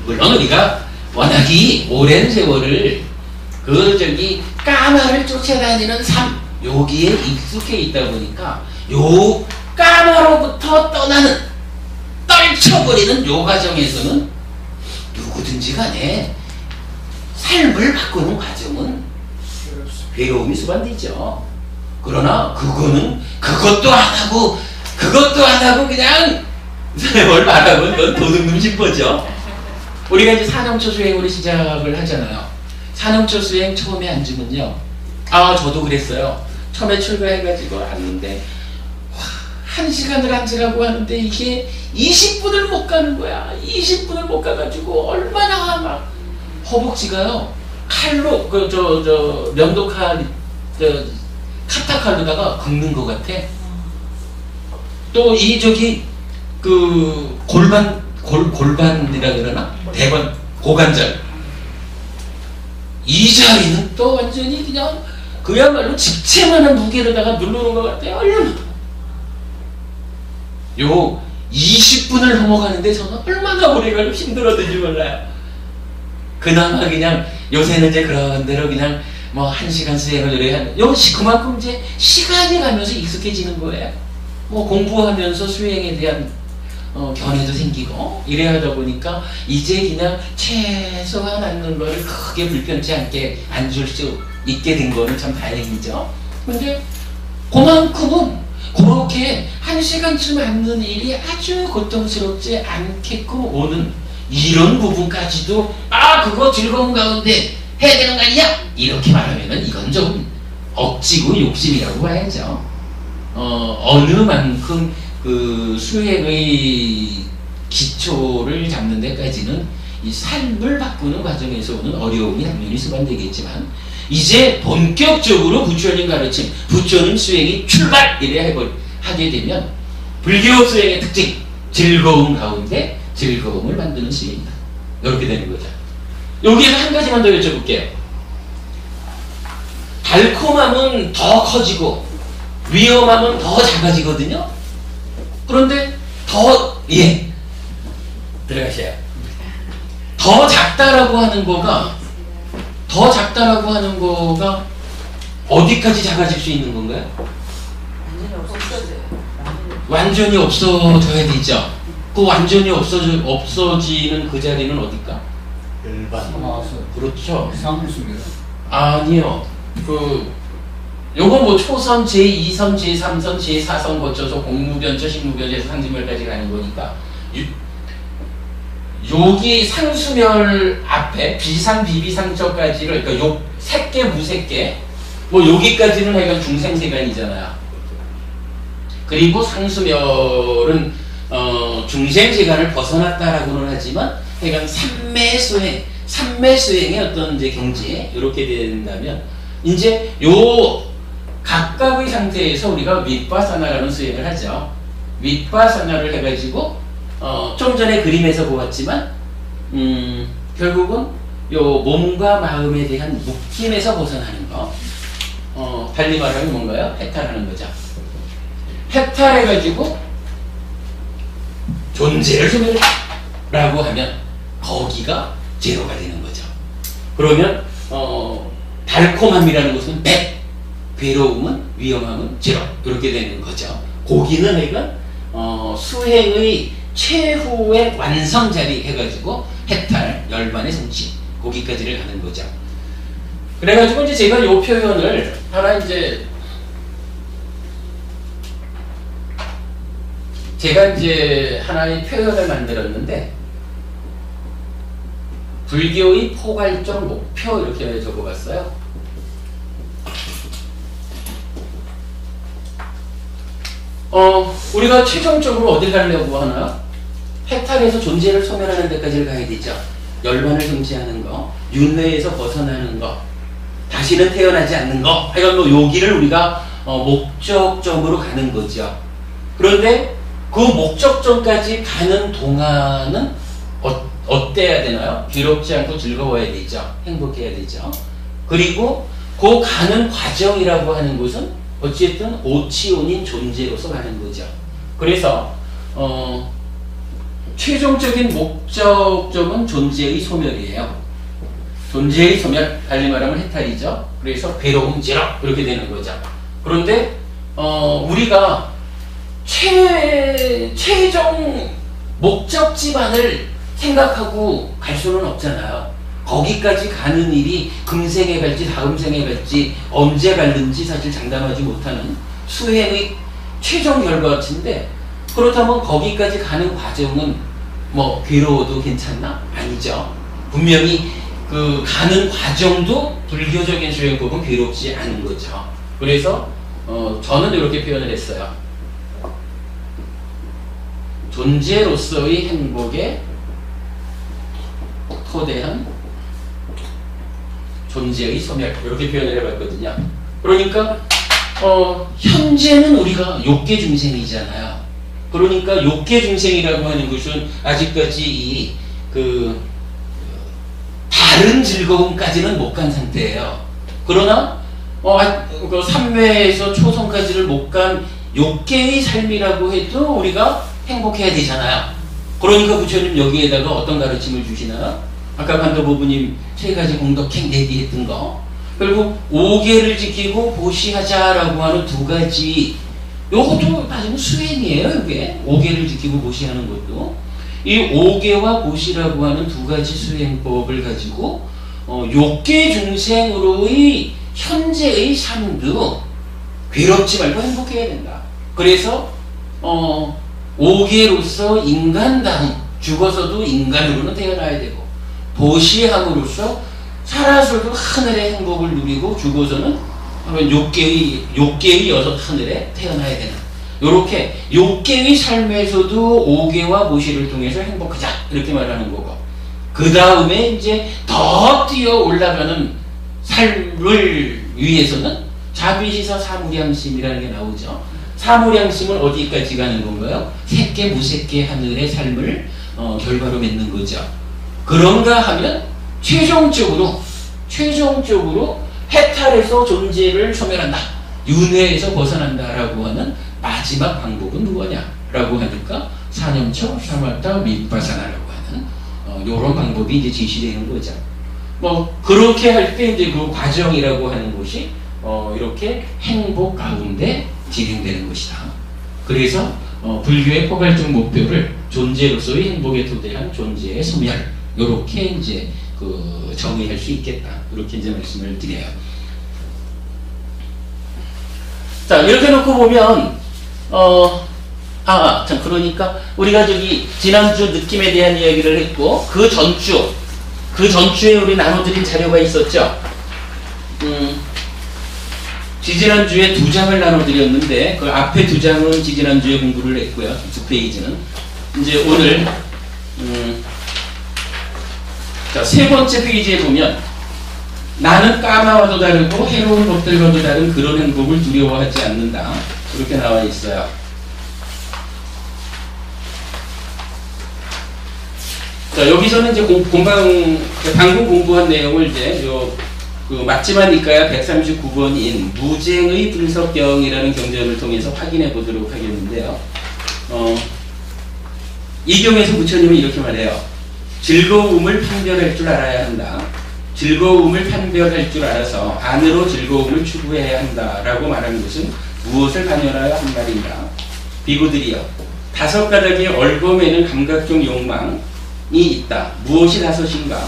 물론 우리가 워낙이 오랜 세월을 까마를 쫓아다니는 삶 여기에 익숙해 있다 보니까 요 까마로부터 떠나는 휘발쳐버리는 요 과정에서는 누구든지 간에 삶을 바꾸는 과정은 괴로움이 수반되죠. 그러나 그것도 안 하고 그냥 뭘 말하면 그건 도둑놈 심보죠. 우리가 이제 산업초 수행으로 시작을 하잖아요. 산업초 수행 처음에 앉으면요. 저도 그랬어요. 처음에 출가해가지고 왔는데 1시간을 앉으라고 하는데 이게 20분을 못 가는 거야. 20분을 못 가가지고 얼마나 막 허벅지가요. 칼로 면도칼 카타칼로다가 긁는 것 같아. 또 골반이라 그러나? 대관, 고관절. 이 자리는 또 완전히 그냥 그야말로 집채만한 무게로다가 누르는 것 같아요. 요 20분을 넘어가는데 저는 얼마나 오래 힘들었는지 몰라요. 그나마 그냥 요새는 이제 그런 대로 그냥 뭐 1시간 수행을 이렇게 하는 그만큼 이제 시간이 가면서 익숙해지는 거예요. 뭐 공부하면서 수행에 대한 견해도 생기고 이래 하다 보니까 이제 그냥 최소한 앉는 거를 크게 불편치 않게 앉을 수 있게 된 거는 참 다행이죠. 근데 그만큼은 그렇게 1시간쯤 앉는 일이 아주 고통스럽지 않게끔 오는 이런 부분까지도 그거 즐거운 가운데 해야 되는 거 아니냐? 이렇게 말하면은 이건 좀 억지고 욕심이라고 봐야죠. 어느 만큼 그 수행의 기초를 잡는 데까지는 이 삶을 바꾸는 과정에서 오는 어려움이 당연히 수반되겠지만 이제 본격적으로 부처님 가르침, 부처님 수행이 출발! 이래 하게 되면 불교 수행의 특징, 즐거움 가운데 즐거움을 만드는 수행이다. 이렇게 되는 거죠. 여기에서 한 가지만 더 여쭤볼게요. 달콤함은 더 커지고 위험함은 더 작아지거든요. 그런데 들어가세요. 더 작다라고 하는 거가 어디까지 작아질 수 있는 건가요? 완전히 없어져야 되죠. 그 완전히 없어지는 그 자리는 어딜까? 일반. 그렇죠. 상수입니다. 아니요. 요거 뭐 초선, 제2선, 제3선, 제4선 거쳐서 공무변처, 식무변처에서 상지멸까지 가는 거니까 여기 상수멸 앞에 비상, 비비상처까지를 그러니까 요 색계, 무색계 뭐 여기까지는 하여간 중생세간이잖아요. 그리고 상수멸은 중생세간을 벗어났다라고는 하지만 하여간 삼매수행의 어떤 이제 경지에 이렇게 된다면 이제 요 각각의 상태에서 우리가 윗바사나라는 수행을 하죠. 윗바사나를 해가지고 좀 전에 그림에서 보았지만 결국은 요 몸과 마음에 대한 묶임에서 벗어나는 거. 달리 말하면 뭔가요? 해탈하는 거죠. 해탈해가지고 존재를 소멸라고 하면 거기가 제로가 되는 거죠. 그러면 달콤함이라는 것은 100, 괴로움은 위험함은 제로 이렇게 되는 거죠. 거기는 그러니까 수행의 최후의 완성 자리 해가지고 해탈, 열반의 성취 거기까지를 가는 거죠. 그래가지고 이제 제가 이 표현을 하나 하나의 표현을 만들었는데 불교의 포괄적 목표 이렇게 적어봤어요. 우리가 최종적으로 어딜 가려고 하나? 해탈에서 존재를 소멸하는 데까지 가야 되죠. 열반을 성취하는 거, 윤회에서 벗어나는 거, 다시는 태어나지 않는 거, 하여간 뭐 여기를 우리가 목적점으로 가는 거죠. 그런데 그 목적점까지 가는 동안은 어때야 되나요? 괴롭지 않고 즐거워야 되죠. 행복해야 되죠. 그리고 그 가는 과정이라고 하는 것은 어쨌든 오치온인 존재로서 가는 거죠. 그래서 최종적인 목적점은 존재의 소멸이에요. 존재의 소멸, 달리 말하면 해탈이죠. 그래서 괴로움 제로 그렇게 되는 거죠. 그런데 우리가 최종 목적지만을 생각하고 갈 수는 없잖아요. 거기까지 가는 일이 금생에 갈지 다음 생에 갈지 언제 갈는지 사실 장담하지 못하는 수행의 최종 결과치인데, 그렇다면 거기까지 가는 과정은 뭐 괴로워도 괜찮나? 아니죠. 분명히 그 가는 과정도 불교적인 수행법은 괴롭지 않은 거죠. 그래서 저는 이렇게 표현을 했어요. 존재로서의 행복에 토대한 존재의 소멸, 이렇게 표현을 해봤거든요. 그러니까 현재는 우리가 욕계 중생이잖아요. 그러니까 욕계 중생이라고 하는 것은 아직까지 다른 즐거움까지는 못 간 상태예요. 그러나 그 삼매에서 초성까지를 못 간 욕계의 삶이라고 해도 우리가 행복해야 되잖아요. 그러니까 부처님 여기에다가 어떤 가르침을 주시나? 아까 관도보부님 3가지 공덕행 내기했던 거, 그리고 5계를 지키고 보시하자라고 하는 2가지, 요것도 따지면 수행이에요. 이게 5계를 지키고 보시하는 것도, 이 5계와 보시라고 하는 2가지 수행법을 가지고 욕계 중생으로의 현재의 삶도 괴롭지 말고 행복해야 된다. 그래서 5계로서 인간다움, 죽어서도 인간으로는 태어나야 되고, 보시함으로써 살아서도 하늘의 행복을 누리고 죽어서는 욕계의 여섯 하늘에 태어나야 되는, 요렇게 욕계의 삶에서도 5계와 보시를 통해서 행복하자, 이렇게 말하는 거고, 그 다음에 이제 더 뛰어 올라가는 삶을 위해서는 자비시사 사무량심이라는 게 나오죠. 사무량심은 어디까지 가는 건가요? 색계 무색계 하늘의 삶을 결과로 맺는 거죠. 그런가 하면 최종적으로 해탈에서 존재를 소멸한다, 윤회에서 벗어난다라고 하는 마지막 방법은 무엇냐라고 하니까 사념처, 사마타, 미빠사나라고 하는 요런 방법이 이제 제시되는 거죠. 뭐 그렇게 할 때 이제 그 과정이라고 하는 것이 이렇게 행복 가운데 진행되는 것이다. 그래서 불교의 포괄적 목표를 존재로서의 행복에 토대한 존재의 소멸, 요렇게 이제 정의할 수 있겠다, 이렇게 이제 말씀을 드려요. 자, 이렇게 놓고 보면 참, 그러니까 우리가 지난주 느낌에 대한 이야기를 했고, 그 전주에 우리 나눠드린 자료가 있었죠. 지지난주에 2장을 나눠드렸는데, 그 앞에 2장은 지지난주에 공부를 했고요. 2페이지는 이제 오늘 자, 3번째 페이지에 보면 나는 까마와도 다르고 해로운 것들과도 다른 그런 행복을 두려워하지 않는다, 이렇게 나와 있어요. 자, 여기서는 이제 방금 공부한 내용을 이제 그 맞지만 니까야 139번인 무쟁의 분석경이라는 경전을 통해서 확인해 보도록 하겠는데요. 이 경에서 부처님은 이렇게 말해요. 즐거움을 판별할 줄 알아야 한다. 즐거움을 판별할 줄 알아서 안으로 즐거움을 추구해야 한다라고 말하는 것은 무엇을 반영하여 한 말인가? 비구들이여, 5가닥의 얼검에는 감각적 욕망이 있다. 무엇이 5인가?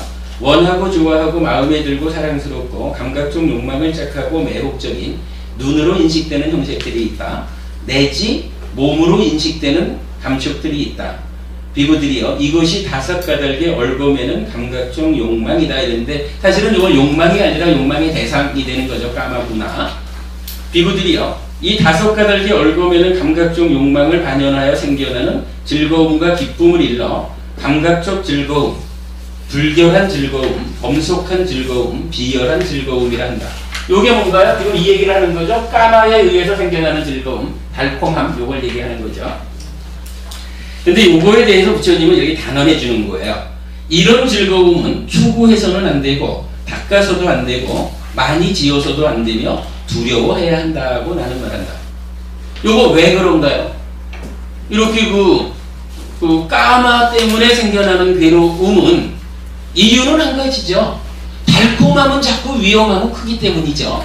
원하고 좋아하고 마음에 들고 사랑스럽고 감각적 욕망을 짝하고 매혹적인 눈으로 인식되는 형색들이 있다. 내지 몸으로 인식되는 감촉들이 있다. 비구들이여, 이것이 5가닥의 얼검에는 감각적 욕망이다 이랬는데, 사실은 이건 욕망이 아니라 욕망의 대상이 되는 거죠. 까마구나. 비구들이여, 이 5가닥의 얼검에는 감각적 욕망을 반연하여 생겨나는 즐거움과 기쁨을 일러 감각적 즐거움, 불결한 즐거움, 엄속한 즐거움, 비열한 즐거움이라 한다. 요게 뭔가요? 지금 이 얘기를 하는 거죠. 까마에 의해서 생겨나는 즐거움, 달콤함, 요걸 얘기하는 거죠. 근데 요거에 대해서 부처님은 여기 단언해 주는 거예요. 이런 즐거움은 추구해서는 안 되고, 닦아서도 안 되고, 많이 지어서도 안 되며 두려워해야 한다고 나는 말한다. 요거 왜 그런가요? 이렇게 그 까마 때문에 생겨나는 괴로움은 이유는 한 가지죠. 달콤함은 자꾸 위험하면 크기 때문이죠.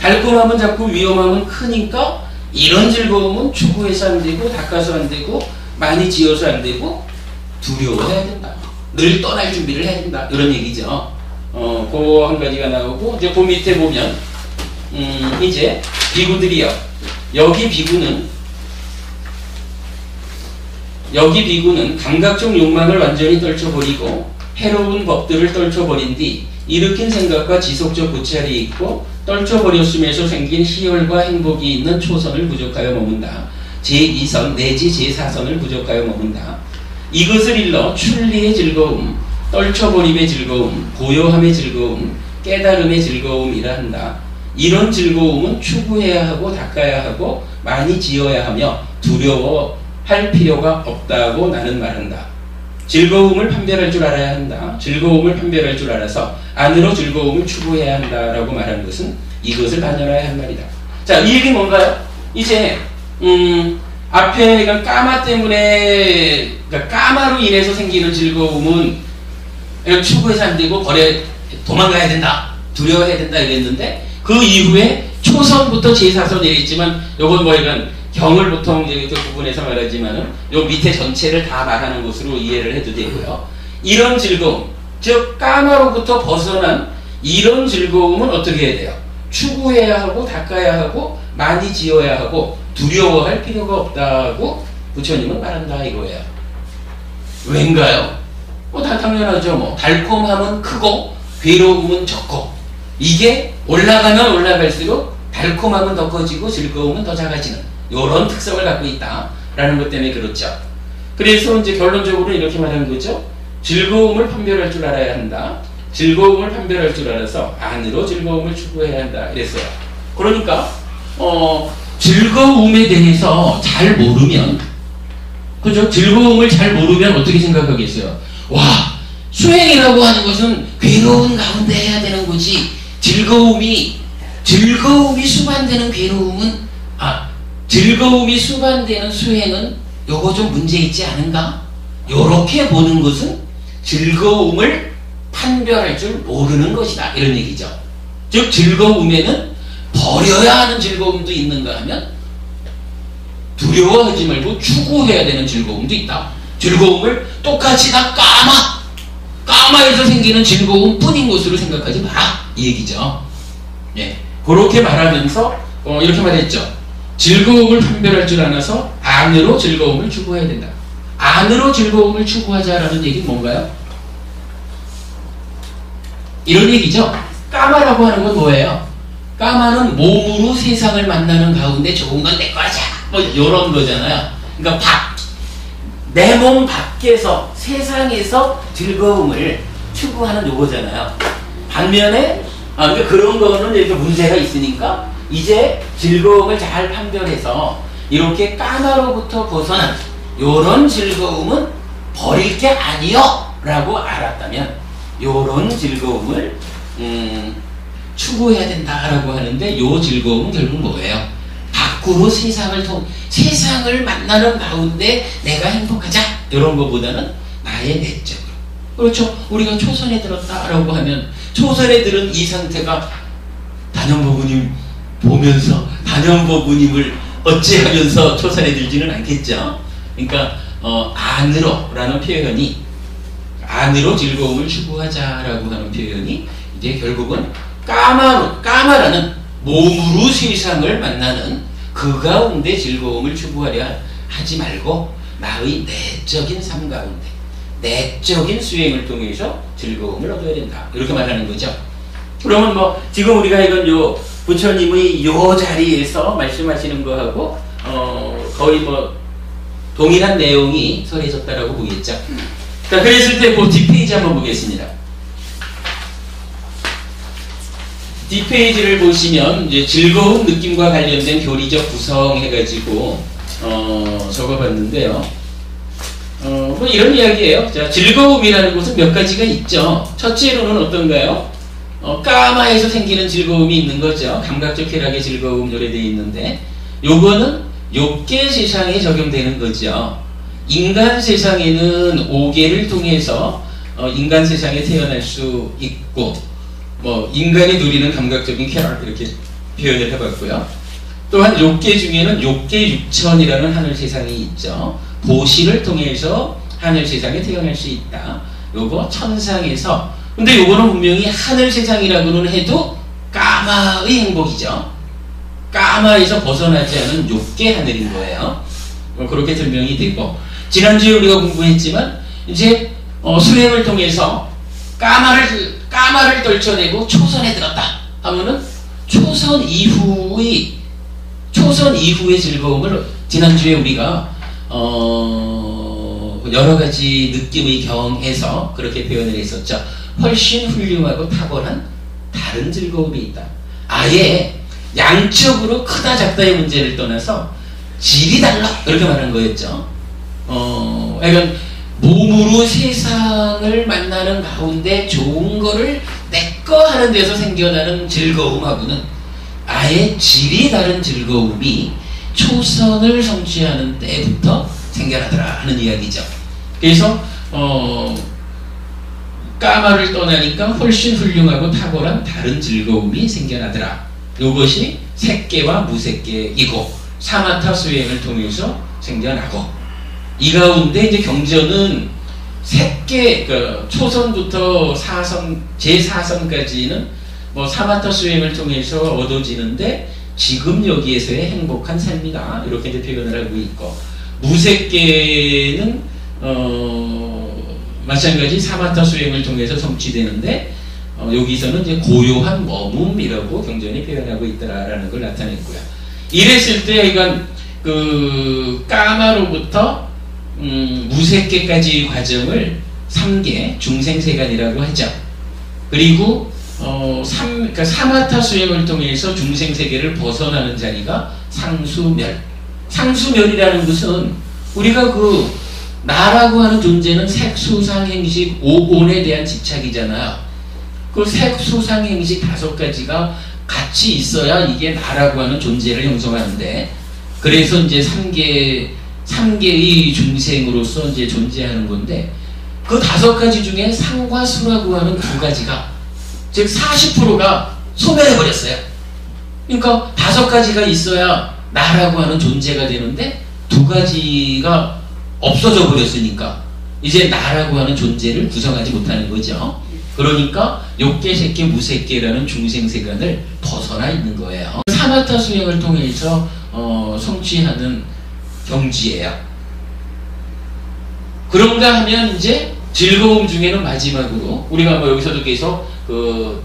달콤함은 자꾸 위험하면 크니까 이런 즐거움은 추구해서 안 되고, 닦아서 안 되고, 많이 지어서 안 되고 두려워해야 된다. 늘 떠날 준비를 해야 된다. 이런 얘기죠. 그 한 가지가 나오고, 이제 그 밑에 보면, 이제 비구들이요. 여기 비구는 감각적 욕망을 완전히 떨쳐버리고 해로운 법들을 떨쳐버린 뒤 일으킨 생각과 지속적 고찰이 있고 떨쳐버렸음에서 생긴 희열과 행복이 있는 초선을 부족하여 머문다. 제2선 내지 제4선을 부족하여 머문다. 이것을 일러 출리의 즐거움, 떨쳐버림의 즐거움, 고요함의 즐거움, 깨달음의 즐거움이라 한다. 이런 즐거움은 추구해야 하고 닦아야 하고 많이 지어야 하며 두려워할 필요가 없다고 나는 말한다. 즐거움을 판별할 줄 알아야 한다. 즐거움을 판별할 줄 알아서 안으로 즐거움을 추구해야 한다라고 말한 것은 이것을 반영해야 한 말이다. 자, 이 얘기 뭔가요? 이제 앞에 까마 때문에, 그러니까 까마로 인해서 생기는 즐거움은 추구해서 안 되고 도망가야 된다, 두려워해야 된다 이랬는데, 그 이후에 초선부터 제4선 이랬지만, 요건 뭐 이건 경을 보통 이렇게 구분해서 말하지만은 요 밑에 전체를 다 말하는 것으로 이해를 해도 되고요. 이런 즐거움, 즉 까마로부터 벗어난 이런 즐거움은 어떻게 해야 돼요? 추구해야 하고 닦아야 하고 많이 지어야 하고 두려워할 필요가 없다고 부처님은 말한다 이거예요. 왠가요? 다 당연하죠. 뭐 달콤함은 크고 괴로움은 적고, 이게 올라가면 올라갈수록 달콤함은 더 커지고 즐거움은 더 작아지는 이런 특성을 갖고 있다라는 것 때문에 그렇죠. 그래서 이제 결론적으로 이렇게 말하는 거죠. 즐거움을 판별할 줄 알아야 한다. 즐거움을 판별할 줄 알아서 안으로 즐거움을 추구해야 한다 이랬어요. 그러니까 즐거움에 대해서 잘 모르면, 그죠? 즐거움을 잘 모르면 어떻게 생각하겠어요? 와, 수행이라고 하는 것은 괴로운 가운데 해야 되는 거지, 즐거움이 수반되는 즐거움이 수반되는 수행은 요거 좀 문제 있지 않은가? 요렇게 보는 것은 즐거움을 판별할 줄 모르는 것이다 이런 얘기죠. 즉 즐거움에는 버려야 하는 즐거움도 있는가 하면 두려워하지 말고 추구해야 되는 즐거움도 있다. 즐거움을 똑같이 다 까마에서 생기는 즐거움 뿐인 것으로 생각하지 마라 이 얘기죠. 예, 그렇게 말하면서 이렇게 말했죠. 즐거움을 판별할 줄 알아서 안으로 즐거움을 추구해야 된다. 안으로 즐거움을 추구하자라는 얘기는 뭔가요? 이런 얘기죠. 까마라고 하는 건 뭐예요? 까마는 몸으로 세상을 만나는 가운데 좋은 건 내 거자, 뭐 이런 거잖아요. 그러니까 내 몸 밖에서 세상에서 즐거움을 추구하는 요거잖아요. 반면에 그러니까 그런 거는 이렇게 문제가 있으니까 이제 즐거움을 잘 판별해서 이렇게 까마로부터 벗어난 요런 즐거움은 버릴 게 아니요 라고 알았다면 요런 즐거움을 추구해야 된다라고 하는데, 요 즐거움은 결국 뭐예요? 밖으로 세상을 만나는 가운데 내가 행복하자 이런 거보다는 나의 내적으로. 그렇죠. 우리가 초선에 들었다라고 하면 초선에 들은 이 상태가 단연보부님 보면서 단연보부님을 어찌하면서 초선에 들지는 않겠죠. 그러니까 안으로라는 표현이, 안으로 즐거움을 추구하자라고 하는 표현이 이제 결국은 까마라는 몸으로 세상을 만나는 그 가운데 즐거움을 추구하려 하지 말고 나의 내적인 삶 가운데 내적인 수행을 통해서 즐거움을 얻어야 된다 이렇게 말하는 거죠. 그러면 뭐 지금 우리가 이건 요 부처님의 요 자리에서 말씀하시는 거하고 거의 뭐 동일한 내용이 설해졌다라고 보겠죠. 자, 그랬을 때 그 뒷페이지 한번 보겠습니다. 뒷페이지를 보시면 이제 즐거운 느낌과 관련된 교리적 구성 해가지고 적어봤는데요. 뭐 이런 이야기예요. 자, 즐거움이라는 것은 몇 가지가 있죠. 첫째로는 어떤가요? 까마에서 생기는 즐거움이 있는 거죠. 감각적 쾌락의 즐거움 노래되어 있는데, 요거는 욕계 세상에 적용되는 거죠. 인간 세상에는 5계를 통해서 인간 세상에 태어날 수 있고, 뭐 인간이 누리는 감각적인 쾌락 이렇게 표현을 해봤고요. 또한 욕계 중에는 욕계 육천이라는 하늘 세상이 있죠. 보시를 통해서 하늘 세상에 태어날 수 있다. 요거 천상에서. 근데 요거는 분명히 하늘 세상이라고는 해도 까마의 행복이죠. 까마에서 벗어나지 않은 욕계 하늘인 거예요. 그렇게 설명이 되고, 지난주에 우리가 공부했지만 이제 수행을 통해서 까마를 떨쳐내고 초선에 들었다 하면은 초선 이후의 즐거움을 지난주에 우리가 여러 가지 느낌의 경해서 그렇게 표현을 했었죠. 훨씬 훌륭하고 탁월한 다른 즐거움이 있다. 아예 양적으로 크다 작다의 문제를 떠나서 질이 달라 이렇게 말한 거였죠. 그러니까 몸으로 세상을 만나는 가운데 좋은 거를 내꺼 하는 데서 생겨나는 즐거움하고는 아예 질이 다른 즐거움이 초선을 성취하는 때부터 생겨나더라 하는 이야기죠. 그래서 까마를 떠나니까 훨씬 훌륭하고 탁월한 다른 즐거움이 생겨나더라. 이것이 색계와 무색계이고 사마타 수행을 통해서 생겨나고, 이 가운데 이제 경전은 색계, 초선부터 제4선까지는 뭐 사마타 수행을 통해서 얻어지는데 지금 여기에서의 행복한 삶이다 이렇게 이제 표현을 하고 있고, 무색계는 마찬가지 사마타 수행을 통해서 성취되는데 여기서는 이제 고요한 머뭅이라고 경전이 표현하고 있다라는 걸 나타냈고요. 이랬을 때 그러니까 그 까마로부터 무색계까지 과정을 3계 중생세간이라고 하죠. 그리고 그러니까 사마타 수행을 통해서 중생세계를 벗어나는 자리가 상수멸. 상수멸이라는 것은 우리가 그 나라고 하는 존재는 색수상행식 5온에 대한 집착이잖아요. 그 색수상행식 5가지가 같이 있어야 이게 나라고 하는 존재를 형성하는데, 그래서 이제 3개의 중생으로서 이제 존재하는 건데, 그 5가지 중에 상과 수라고 하는 2가지가, 즉 40%가 소멸해버렸어요. 그러니까 5가지가 있어야 나라고 하는 존재가 되는데 2가지가 없어져 버렸으니까 이제 나라고 하는 존재를 구성하지 못하는 거죠. 그러니까 욕계, 색계, 무색계라는 중생세간을 벗어나 있는 거예요. 사마타 수행을 통해서 성취하는 경지예요. 그런가 하면 이제 즐거움 중에는 마지막으로 우리가 뭐 여기서도 계속 그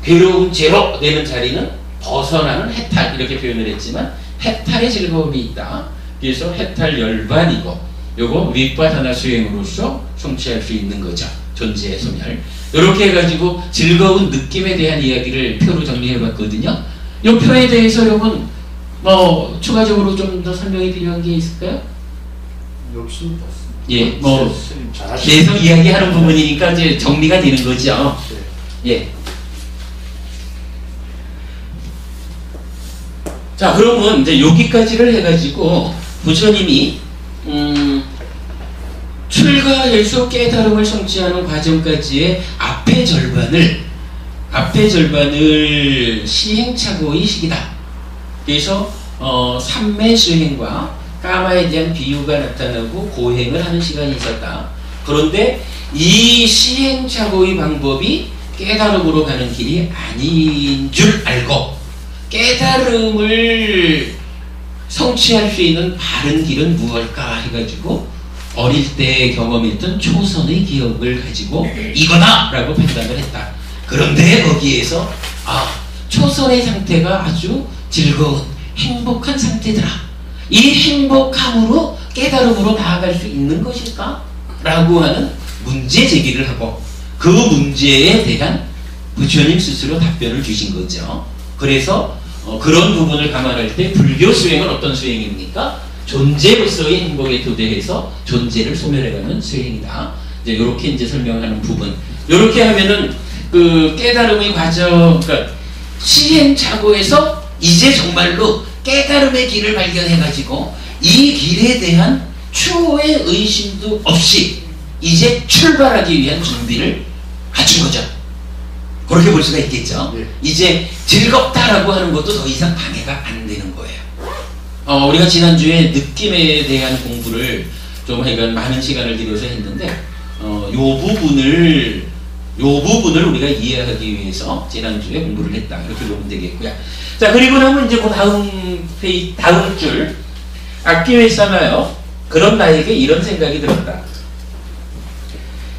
괴로운 죄로 되는 자리는 벗어나는 해탈 이렇게 표현을 했지만 해탈의 즐거움이 있다. 그래서 해탈 열반이고 요거 윗바다나 수행으로서 성취할 수 있는 거죠. 존재의 소멸. 이렇게 해가지고 즐거운 느낌에 대한 이야기를 표로 정리해 봤거든요. 이 표에 대해서 여러분 뭐 추가적으로 좀 더 설명이 필요한 게 있을까요? 없습니다. 예, 뭐 잘하시네. 계속 이야기하는 부분이니까 이제 정리가 되는 거죠. 예. 자, 그러면 이제 여기까지를 해가지고 부처님이 출가해서 깨달음을 성취하는 과정까지의 앞의 절반을 시행착오의 시기다. 그래서 삼매 수행과 까마에 대한 비유가 나타나고 고행을 하는 시간이 있었다. 그런데 이 시행착오의 방법이 깨달음으로 가는 길이 아닌 줄 알고 깨달음을 성취할 수 있는 바른 길은 무엇일까 해가지고 어릴 때 경험했던 초선의 기억을 가지고 이거다! 라고 판단을 했다. 그런데 거기에서 초선의 상태가 아주 즐거운 행복한 상태더라. 이 행복함으로 깨달음으로 나아갈 수 있는 것일까? 라고 하는 문제 제기를 하고 그 문제에 대한 부처님 스스로 답변을 주신 거죠. 그래서 그런 부분을 감안할 때 불교 수행은 어떤 수행입니까? 존재로서의 행복에 도대해서 존재를 소멸해가는 수행이다. 이제 이렇게 이제 설명하는 부분. 이렇게 하면은 그 깨달음의 과정, 그러니까 시행착오에서 이제 정말로 깨달음의 길을 발견해가지고 이 길에 대한 추호의 의심도 없이 이제 출발하기 위한 준비를 갖춘 거죠. 그렇게 볼 수가 있겠죠. 네. 이제 즐겁다라고 하는 것도 더 이상 방해가 안 되는 거예요. 우리가 지난주에 느낌에 대한 공부를 좀 하여간 많은 시간을 들여서 했는데 요 부분을 우리가 이해하기 위해서 지난주에 공부를 했다. 이렇게 보면 되겠고요. 자, 그리고 나면 이제 그 다음 줄. 악기 왜 싸나요? 그런 나에게 이런 생각이 들었다.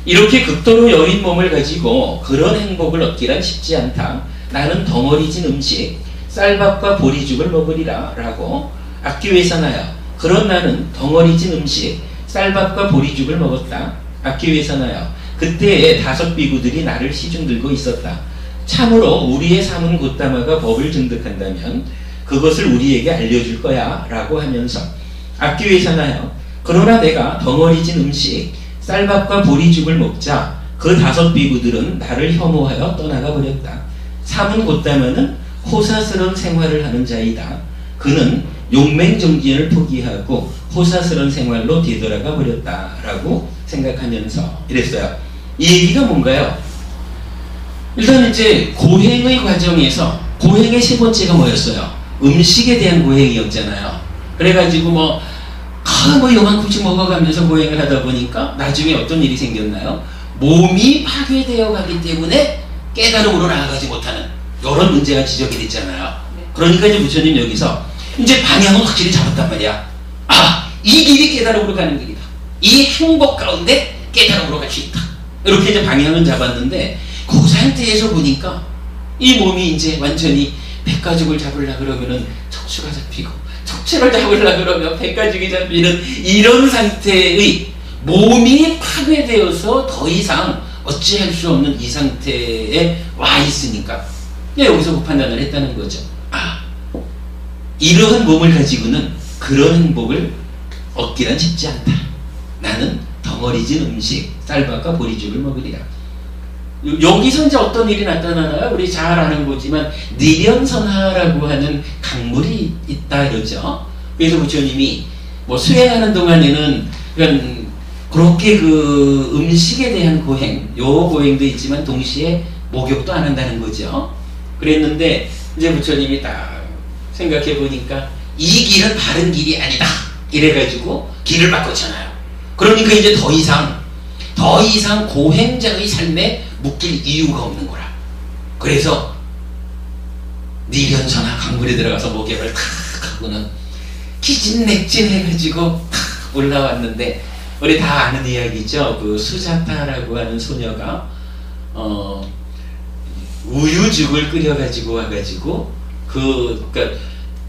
이렇게 극도로 여린 몸을 가지고 그런 행복을 얻기란 쉽지 않다. 나는 덩어리진 음식, 쌀밥과 보리죽을 먹으리라. 라고 악기 왜 싸나요? 그런 나는 덩어리진 음식, 쌀밥과 보리죽을 먹었다. 악기 왜 싸나요? 그때에 5 비구들이 나를 시중 들고 있었다. 참으로 우리의 삶은 곧다마가 법을 증득한다면 그것을 우리에게 알려줄 거야. 라고 하면서 악기 왜 싸나요? 그러나 내가 덩어리진 음식, 쌀밥과 보리죽을 먹자 그 5 비구들은 나를 혐오하여 떠나가 버렸다. 삶은 곧다마는 호사스러운 생활을 하는 자이다. 그는 용맹정진을 포기하고 호사스러운 생활로 뒤돌아가 버렸다. 라고 생각하면서 이랬어요. 이 얘기가 뭔가요? 일단 이제 고행의 과정에서 고행의 세 번째가 뭐였어요? 음식에 대한 고행이었잖아요. 그래가지고 뭐 요만큼씩 먹어가면서 고행을 하다 보니까 나중에 어떤 일이 생겼나요? 몸이 파괴되어 가기 때문에 깨달음으로 나아가지 못하는 이런 문제가 지적이 됐잖아요. 그러니까 이제 부처님 여기서 이제 방향은 확실히 잡았단 말이야. 이 길이 깨달음으로 가는 길이다. 이 행복 가운데 깨달음으로 갈 수 있다. 이렇게 이제 방향은 잡았는데 그 상태에서 보니까 이 몸이 이제 완전히 백가죽을 잡으려 그러면은 척추가 잡히고 척추를 잡으려 그러면 백가죽이 잡히는 이런 상태의 몸이 파괴되어서 더 이상 어찌할 수 없는 이 상태에 와 있으니까 여기서 그 판단을 했다는 거죠. 이러한 몸을 가지고는 그런 행복을 얻기란 쉽지 않다. 나는 덩어리진 음식, 쌀밥과 보리죽을 먹으리라. 여기서 이제 어떤 일이 나타나나요? 우리 잘 아는 거지만 니련선하라고 하는 강물이 있다 이러죠. 그래서 부처님이 뭐 수행하는 동안에는 그렇게 그 음식에 대한 고행, 요 고행도 있지만 동시에 목욕도 안 한다는 거죠. 그랬는데 이제 부처님이 딱 생각해 보니까 이 길은 바른 길이 아니다. 이래가지고 길을 바꿨잖아요. 그러니까 이제 더 이상 고행자의 삶에 묶일 이유가 없는 거라. 그래서 니련선하 강물에 들어가서 목욕을 탁 하고는 기진맥진 해가지고 탁 올라왔는데 우리 다 아는 이야기죠. 그 수자타라고 하는 소녀가 우유죽을 끓여가지고 와가지고 그러니까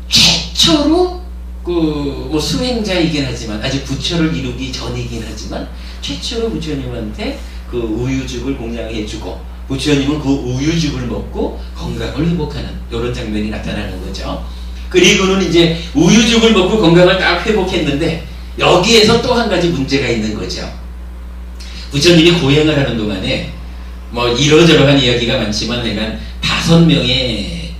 최초로 뭐 수행자이긴 하지만 아직 부처를 이루기 전이긴 하지만 최초로 부처님한테 그 우유죽을 공양해주고 부처님은 그 우유죽을 먹고 건강을 회복하는 이런 장면이 나타나는 거죠. 그리고는 이제 우유죽을 먹고 건강을 딱 회복했는데 여기에서 또 한 가지 문제가 있는 거죠. 부처님이 고행을 하는 동안에 뭐 이러저러한 이야기가 많지만 내가 5명의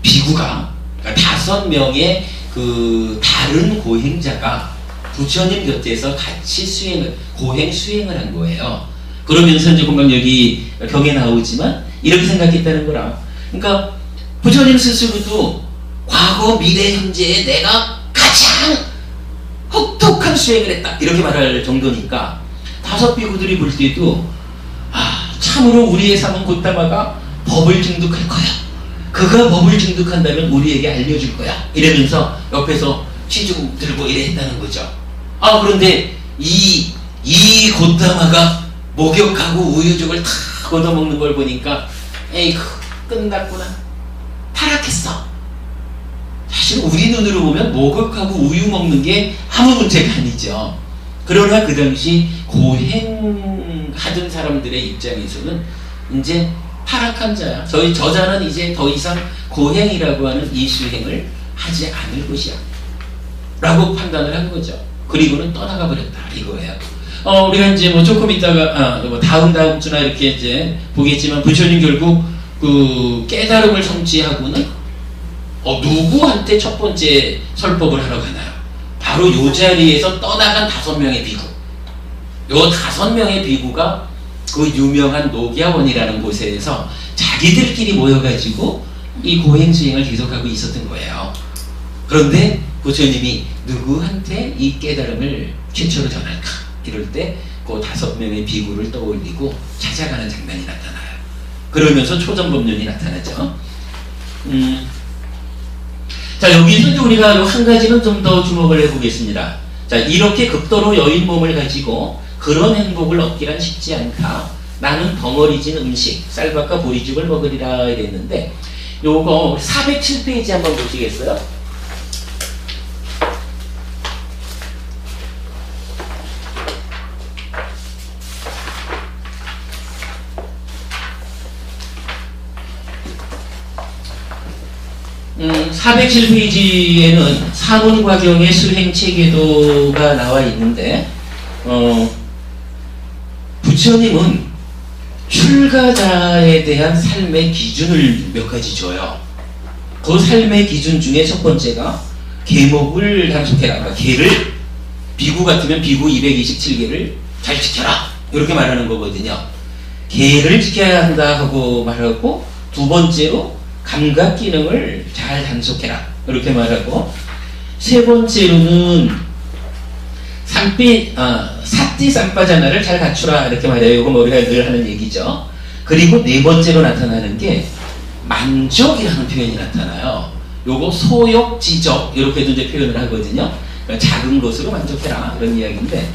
비구가 그러니까 5명의 그 다른 고행자가 부처님 곁에서 같이 고행 수행을 한 거예요. 그러면서 이제 금방 여기 벽에 나오지만 이렇게 생각했다는 거라. 그러니까 부처님 스스로도 과거, 미래, 현재에 내가 가장 혹독한 수행을 했다 이렇게 말할 정도니까 5 비구들이 볼 때도 참으로 우리의 삶은 곧다마가 법을 증득할 거야. 그가 법을 증득한다면 우리에게 알려줄 거야. 이러면서 옆에서 시중 들고 이래 했다는 거죠. 그런데 이 곧다마가 목욕하고 우유죽을 탁 얻어먹는 걸 보니까 에이구 끝났구나. 타락했어. 사실 우리 눈으로 보면 목욕하고 우유 먹는 게 아무 문제가 아니죠. 그러나 그 당시 고행하던 사람들의 입장에서는 이제 타락한 자야. 저희 저자는 이제 더 이상 고행이라고 하는 이 수행을 하지 않을 것이야. 라고 판단을 한 거죠. 그리고는 떠나가 버렸다. 이거예요. 우리가 이제 뭐 조금 있다가, 뭐 다음 주나 이렇게 이제 보겠지만, 부처님 결국 그 깨달음을 성취하고는, 누구한테 첫 번째 설법을 하러 가나요? 바로 요 자리에서 떠나간 5명의 비구. 요 5명의 비구가 그 유명한 녹야원이라는 곳에서 자기들끼리 모여가지고 이 고행 수행을 계속하고 있었던 거예요. 그런데 부처님이 누구한테 이 깨달음을 최초로 전할까? 이럴 때 그 5명의 비구를 떠올리고 찾아가는 장면이 나타나요. 그러면서 초전법륜이 나타나죠. 자, 여기서 이제 우리가 한 가지는 좀 더 주목을 해보겠습니다. 자, 이렇게 극도로 여인 몸을 가지고 그런 행복을 얻기란 쉽지 않다. 나는 덩어리진 음식, 쌀밥과 보리죽을 먹으리라 이랬는데, 요거 407페이지 한번 보시겠어요? 음, 407페이지에는 사문과경의 수행체계도가 나와 있는데, 부처님은 출가자에 대한 삶의 기준을 몇 가지 줘요. 그 삶의 기준 중에 첫 번째가 계목을 단속해라. 그러니까 계를, 비구 같으면 비구 227개를 잘 지켜라. 이렇게 말하는 거거든요. 계를 지켜야 한다 하고 말하고, 두 번째로 감각 기능을 잘 단속해라. 이렇게 말하고, 세 번째로는 사띠 쌈바자나를 잘 갖추라. 이렇게 말해요. 이거 우리가 늘 하는 얘기죠. 그리고 네 번째로 나타나는 게 만족이라는 표현이 나타나요. 요거 소욕지적 이렇게도 이제 표현을 하거든요. 그러니까 작은 것으로 만족해라. 이런 이야기인데,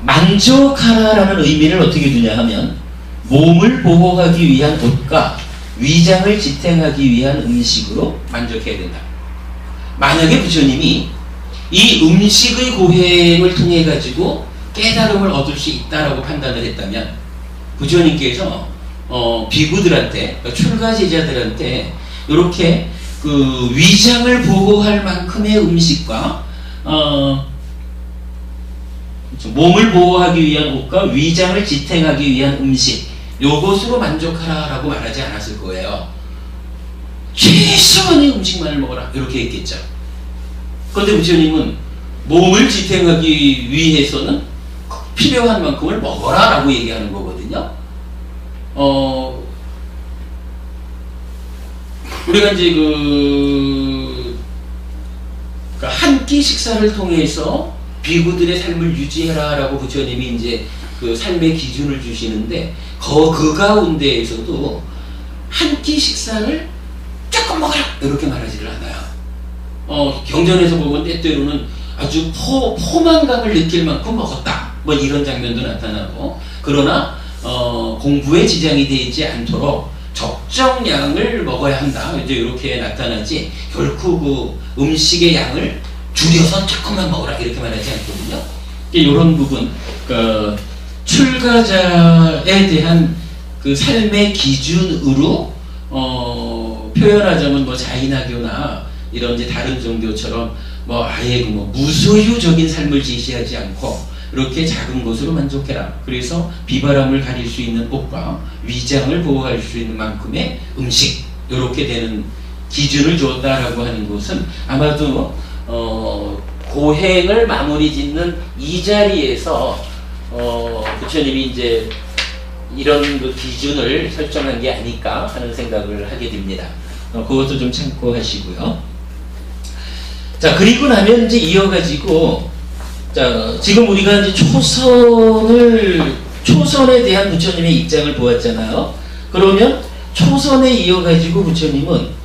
만족하라라는 의미를 어떻게 두냐 하면, 몸을 보호하기 위한 옷과 위장을 지탱하기 위한 음식으로 만족해야 된다. 만약에 부처님이 이 음식의 고행을 통해 가지고 깨달음을 얻을 수 있다라고 판단을 했다면, 부처님께서 비구들한테, 그러니까 출가 제자들한테 이렇게 그 위장을 보호할 만큼의 음식과 몸을 보호하기 위한 옷과 위장을 지탱하기 위한 음식, 요것으로 만족하라라고 말하지 않았을 거예요. 최소한의 음식만을 먹어라 이렇게 했겠죠. 그런데 부처님은 몸을 지탱하기 위해서는 필요한 만큼을 먹어라 라고 얘기하는 거거든요. 우리가 이제 한 끼 식사를 통해서 비구들의 삶을 유지해라 라고 부처님이 이제 그 삶의 기준을 주시는데, 그 가운데에서도 한 끼 식사를 조금 먹어라 이렇게 말하지를 않아요. 경전에서 보면 때때로는 아주 포만감을 느낄 만큼 먹었다 뭐 이런 장면도 나타나고, 그러나 공부에 지장이 되지 않도록 적정량을 먹어야 한다 이제 이렇게 나타나지, 결코 그 음식의 양을 줄여서 조금만 먹어라 이렇게 말하지 않거든요. 이런 부분, 출가자에 대한 그 삶의 기준으로 표현하자면 뭐 자인하교나 이런 이제 다른 종교처럼 뭐 아예 무소유적인 삶을 제시하지 않고 이렇게 작은 것으로 만족해라. 그래서 비바람을 가릴 수 있는 옷과 위장을 보호할 수 있는 만큼의 음식, 이렇게 되는 기준을 줬다라고 하는 것은 아마도 고행을 마무리 짓는 이 자리에서 부처님이 이제 이런 그 기준을 설정한 게 아닐까 하는 생각을 하게 됩니다. 그것도 좀 참고하시고요. 자, 그리고 나면 이제 이어가지고, 자, 지금 우리가 이제 초선에 대한 부처님의 입장을 보았잖아요. 그러면 초선에 이어가지고 부처님은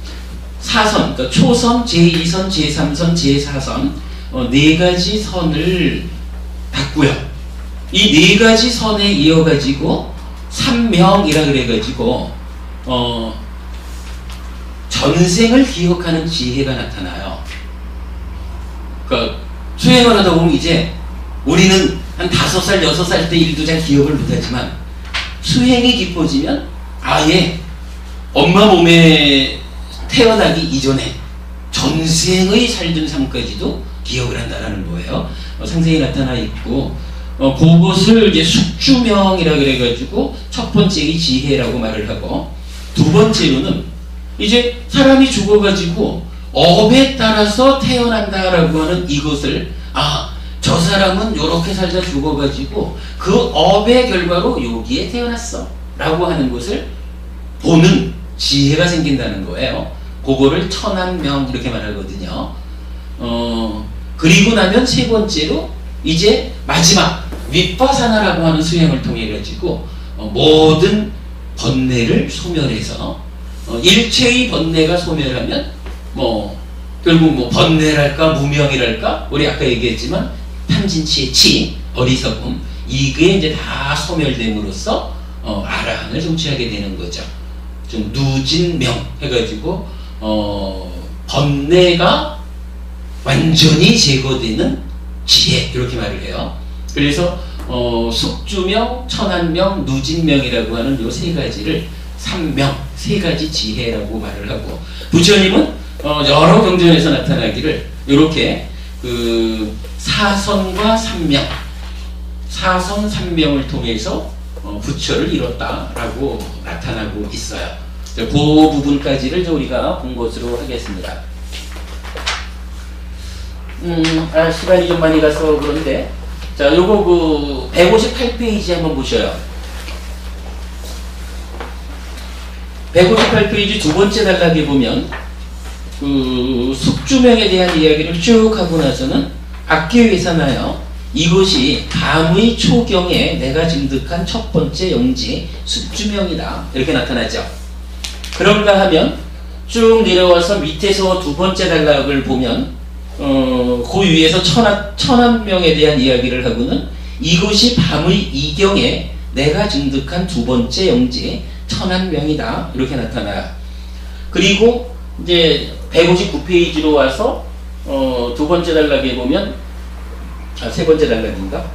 사선, 그러니까 초선, 제2선, 제3선, 제4선, 네 가지 선을 닦고요. 이 네 가지 선에 이어가지고 삼명이라 그래가지고 전생을 기억하는 지혜가 나타나요. 그러니까 수행을 하다 보면 이제 우리는 한 5살, 6살 때 일도 잘 기억을 못하지만 수행이 깊어지면 아예 엄마 몸에 태어나기 이전에 전생의 살던 삶까지도 기억을 한다라는 거예요. 상세히 나타나 있고, 그것을 이제 숙주명이라 그래가지고 첫 번째의 지혜라고 말을 하고, 두 번째로는 이제 사람이 죽어가지고 업에 따라서 태어난다라고 하는 이것을, 저 사람은 요렇게 살다 죽어가지고 그 업의 결과로 여기에 태어났어 라고 하는 것을 보는 지혜가 생긴다는 거예요. 그거를 천안명 이렇게 말하거든요. 그리고 나면 세 번째로 이제 마지막 윗바사나라고 하는 수행을 통해 가지고 모든 번뇌를 소멸해서 일체의 번뇌가 소멸하면 뭐 결국 뭐 번뇌랄까 무명이랄까 우리 아까 얘기했지만 탐진치의 치 어리석음 이게 이제 다 소멸됨으로써 아라한을 성취하게 되는 거죠. 좀 누진명 해가지고 번뇌가 완전히 제거되는 지혜 이렇게 말을 해요. 그래서 숙주명, 천안명, 누진명이라고 하는 요 세 가지를 삼명, 세 가지 지혜라고 말을 하고 부처님은 여러 경전에서 나타나기를 이렇게 그 사선과 삼명, 사선 삼명을 통해서 부처를 이뤘다라고 나타나고 있어요. 그 부분까지를 우리가 본 것으로 하겠습니다. 시간이 좀 많이 가서 그런데 자, 요거 그 158페이지 한번 보셔요. 158페이지 두 번째 단락에 보면 그 숙주명에 대한 이야기를 쭉 하고 나서는 악기회사나요. 이것이 밤의 초경에 내가 증득한 첫 번째 영지 숙주명이다 이렇게 나타나죠. 그런가 하면 쭉 내려와서 밑에서 두 번째 단락을 보면 그 위에서 천안명에 대한 이야기를 하고는 이것이 밤의 이경에 내가 증득한 두 번째 영지 천안명이다 이렇게 나타나요. 그리고 이제 159페이지로 와서 두 번째 단락에 보면 세 번째 단락인가?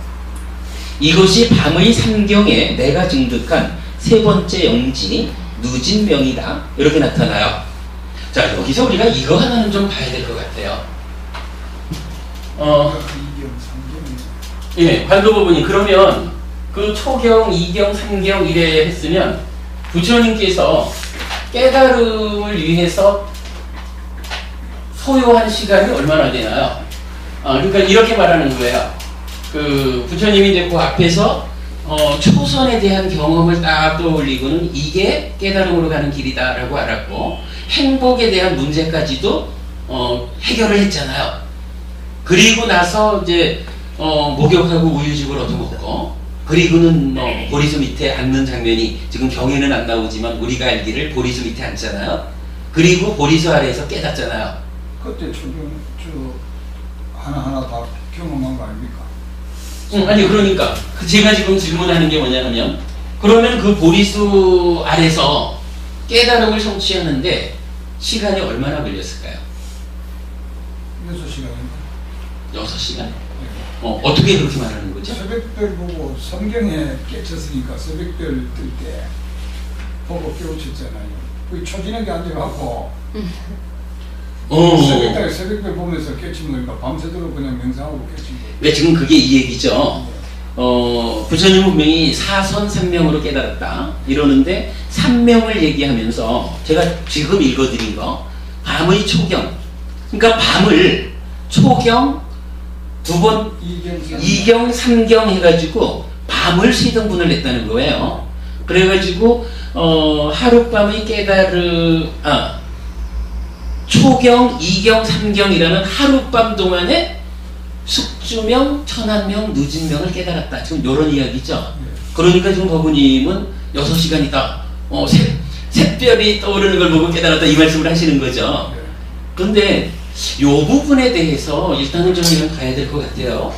이것이 밤의 삼경에 내가 증득한 세 번째 영지 누진명이다 이렇게 나타나요. 자, 여기서 우리가 이거 하나는 좀 봐야 될 것 같아요. 예, 관도 부분이 그러면 그 초경, 이경, 삼경 이래 했으면 부처님께서 깨달음을 위해서 소요한 시간이 얼마나 되나요? 그러니까 이렇게 말하는 거예요. 그 부처님이 이제 그 앞에서 초선에 대한 경험을 딱 떠올리고는 이게 깨달음으로 가는 길이다라고 알았고 행복에 대한 문제까지도 해결을 했잖아요. 그리고 나서 이제 목욕하고 우유죽을 얻어먹고 그리고는 보리수 밑에 앉는 장면이 지금 경에는 안 나오지만 우리가 알기를 보리수 밑에 앉잖아요. 그리고 보리수 아래에서 깨닫잖아요. 그때 하나하나 다 경험한 거 아닙니까? 아니 그러니까 제가 지금 질문하는 게 뭐냐면 그러면 그 보리수 아래서 깨달음을 성취하는데 시간이 얼마나 걸렸을까요? 6시간입니다. 6시간? 어떻게 그렇게 말하는 거죠? 새벽별 보고 성경에 깨쳤으니까 새벽별 뜰 때 보고 깨우쳤잖아요. 거기 초진하게 앉아갖고 새벽별 보면서 깨친 거니까 밤새도록 그냥 명상하고 깨친 거예요. 네, 지금 그게 이 얘기죠. 부처님은 분명히 사선 삼명으로 깨달았다 이러는데 삼명을 얘기하면서 제가 지금 읽어드린 거 밤의 초경, 그러니까 밤을 초경 두 번 이경 삼경 해가지고 밤을 세 등분을 냈다는 거예요. 그래가지고 하룻밤의 초경, 이경, 삼경이라는 하룻밤 동안에 숙주명, 천안명, 누진명을 깨달았다. 지금 이런 이야기죠. 그러니까 지금 법우님은 6시간이다. 샛별이 떠오르는 걸 보고 깨달았다. 이 말씀을 하시는 거죠. 그런데 이 부분에 대해서 일단은 좀 이런 가야 될 것 같아요.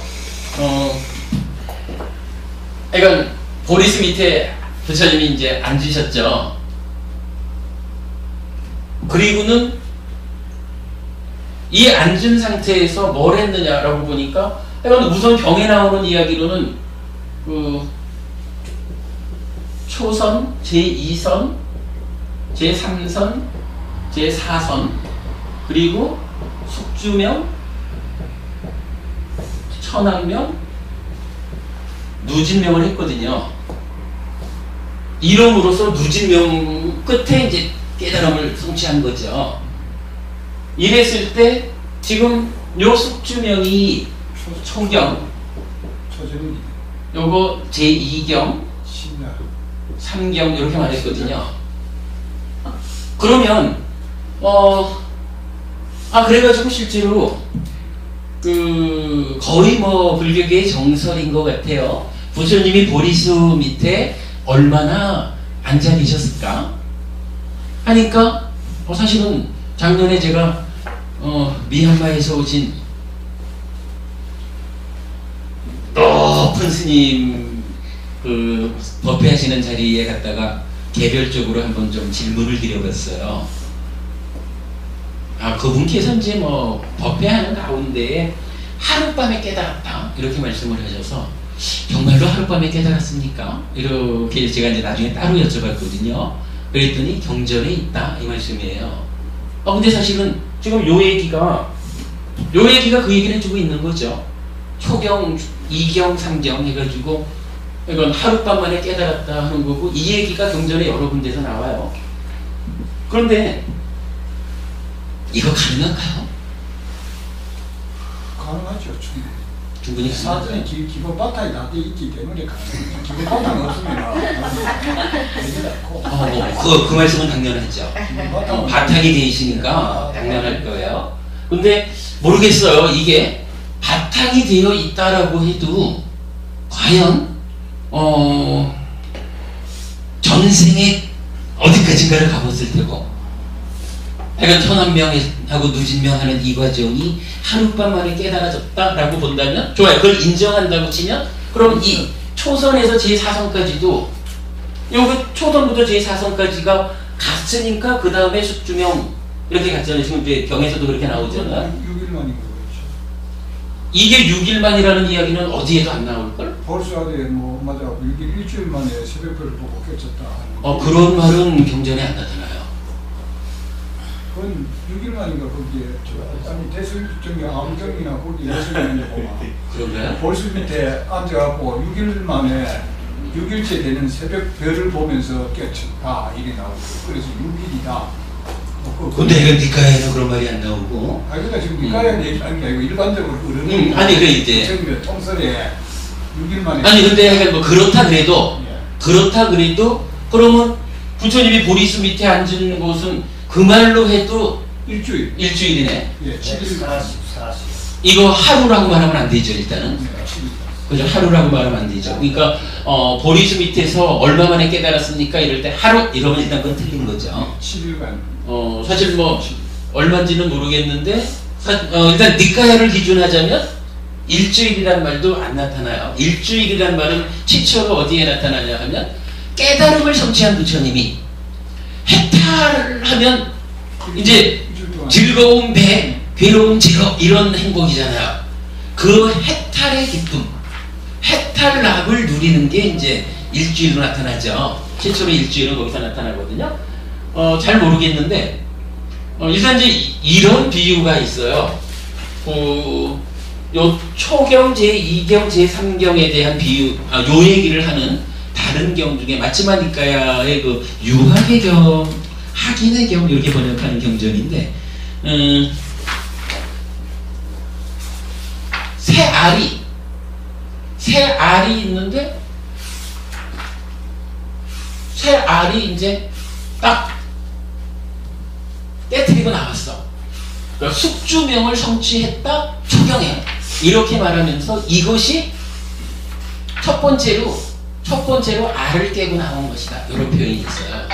그러니까 보리수 밑에 부처님이 이제 앉으셨죠. 그리고는 이 앉은 상태에서 뭘 했느냐라고 보니까 우선 경에 나오는 이야기로는 그 초선, 제2선, 제3선, 제4선 그리고 숙주명, 천안명, 누진명을 했거든요. 이름으로써 누진명 끝에 이제 깨달음을 성취한 거죠. 이랬을 때 지금 요 숙주명이 초경, 요거 제2경, 3경 이렇게 말했거든요. 그러면 그래가지고 실제로 거의 뭐 불교계의 정설인 것 같아요. 부처님이 보리수 밑에 얼마나 앉아 계셨을까 하니까 사실은 작년에 제가 미얀마에서 오신 높은 스님 법회하시는 자리에 갔다가 개별적으로 한번 좀 질문을 드려봤어요. 그분께서 이제 뭐 법회하는 가운데에 하룻밤에 깨달았다 이렇게 말씀을 하셔서 정말로 하룻밤에 깨달았습니까? 이렇게 제가 이제 나중에 따로 여쭤봤거든요. 그랬더니 경전에 있다 이 말씀이에요. 근데 사실은 지금 요 얘기가 그 얘기를 해주고 있는 거죠. 초경, 이경, 삼경 해가지고 이건 하룻밤 만에 깨달았다 하는 거고, 이 얘기가 경전에 여러 군데서 나와요. 그런데 이거 가능한가요? 가능하죠. 충분히 사전에 기본 바탕이 다 돼 있기 때문에 가능해요. 기본 바탕 없으면 되지 않고. 그 말씀은 당연하죠. 바탕이 돼 있으니까 당연할 거예요. 근데 모르겠어요. 이게 바탕이 되어 있다라고 해도 과연 전생에 어디까지인가를 가봤을 테고, 그러니까 천안명하고 누진명하는 이 과정이 하룻밤 만에 깨달아졌다라고 본다면 좋아요. 그걸 인정한다고 치면 그럼 이 초선에서 제4선까지도 요 초선부터 제4선까지가 갔으니까 그 다음에 숙주명 이렇게 갔잖아요. 지금 이제 경에서도 그렇게 나오잖아요. 6일만인 거죠. 이게 6일만이라는 이야기는 어디에도 안 나올걸? 벌수하되 뭐 맞아 6일 일주일 만에 새벽별을 보고 깨쳤다 하는. 그런 말은 경전에 안 나타나요. 그건 6일만인가 거기에 아니 대승정이 암경이나 거기 예수님에 보면 그런가요? 벌수 밑에 앉아갖고 6일 만에 6일째 되는 새벽 별을 보면서 깨쳤다 이게 나오고, 그래서 6일이다. 근데 이건 니카에는 그런 말이 안 나오고. 그러니까 지금 니카에 얘기하는 게 아니고 일반적으로 흐르는. 아니 그래 이제. 통설에 6일 만에. 아니 근데 뭐 그렇다 그래도 그러면 부처님이 보리수 밑에 앉은 곳은 그 말로 해도 일주일이네. 예, 7일 40. 이거 하루라고 말하면 안 되죠 일단은. 그죠? 하루라고 말하면 안 되죠. 그러니까 보리수 밑에서 얼마 만에 깨달았습니까? 이럴 때 하루 이러면 일단 그건 틀린 거죠. 7일간. 사실 뭐 얼마인지는 모르겠는데 일단 니카야를 기준하자면 일주일이란 말도 안 나타나요. 일주일이란 말은 최초로 어디에 나타나냐 하면 깨달음을 성취한 부처님이 해탈을 하면 이제 즐거운 배, 괴로운 즐거 이런 행복이잖아요. 그 해탈의 기쁨, 해탈락을 누리는 게 이제 일주일로 나타나죠. 최초로 일주일은 거기서 나타나거든요. 잘 모르겠는데 일단 이제 이런 비유가 있어요. 요 초경 제2경 제3경에 대한 비유, 요 얘기를 하는 다른 경 중에 마치마니까야의 그 유학의 경, 학인의 경 이렇게 번역하는 경전인데 새 알이 있는데 새 알이 이제 딱 깨트리고 나왔어. 그러니까 숙주명을 성취했다 초경에 이렇게 말하면서 이것이 첫 번째로 알을 깨고 나온 것이다 이런 표현이 있어요.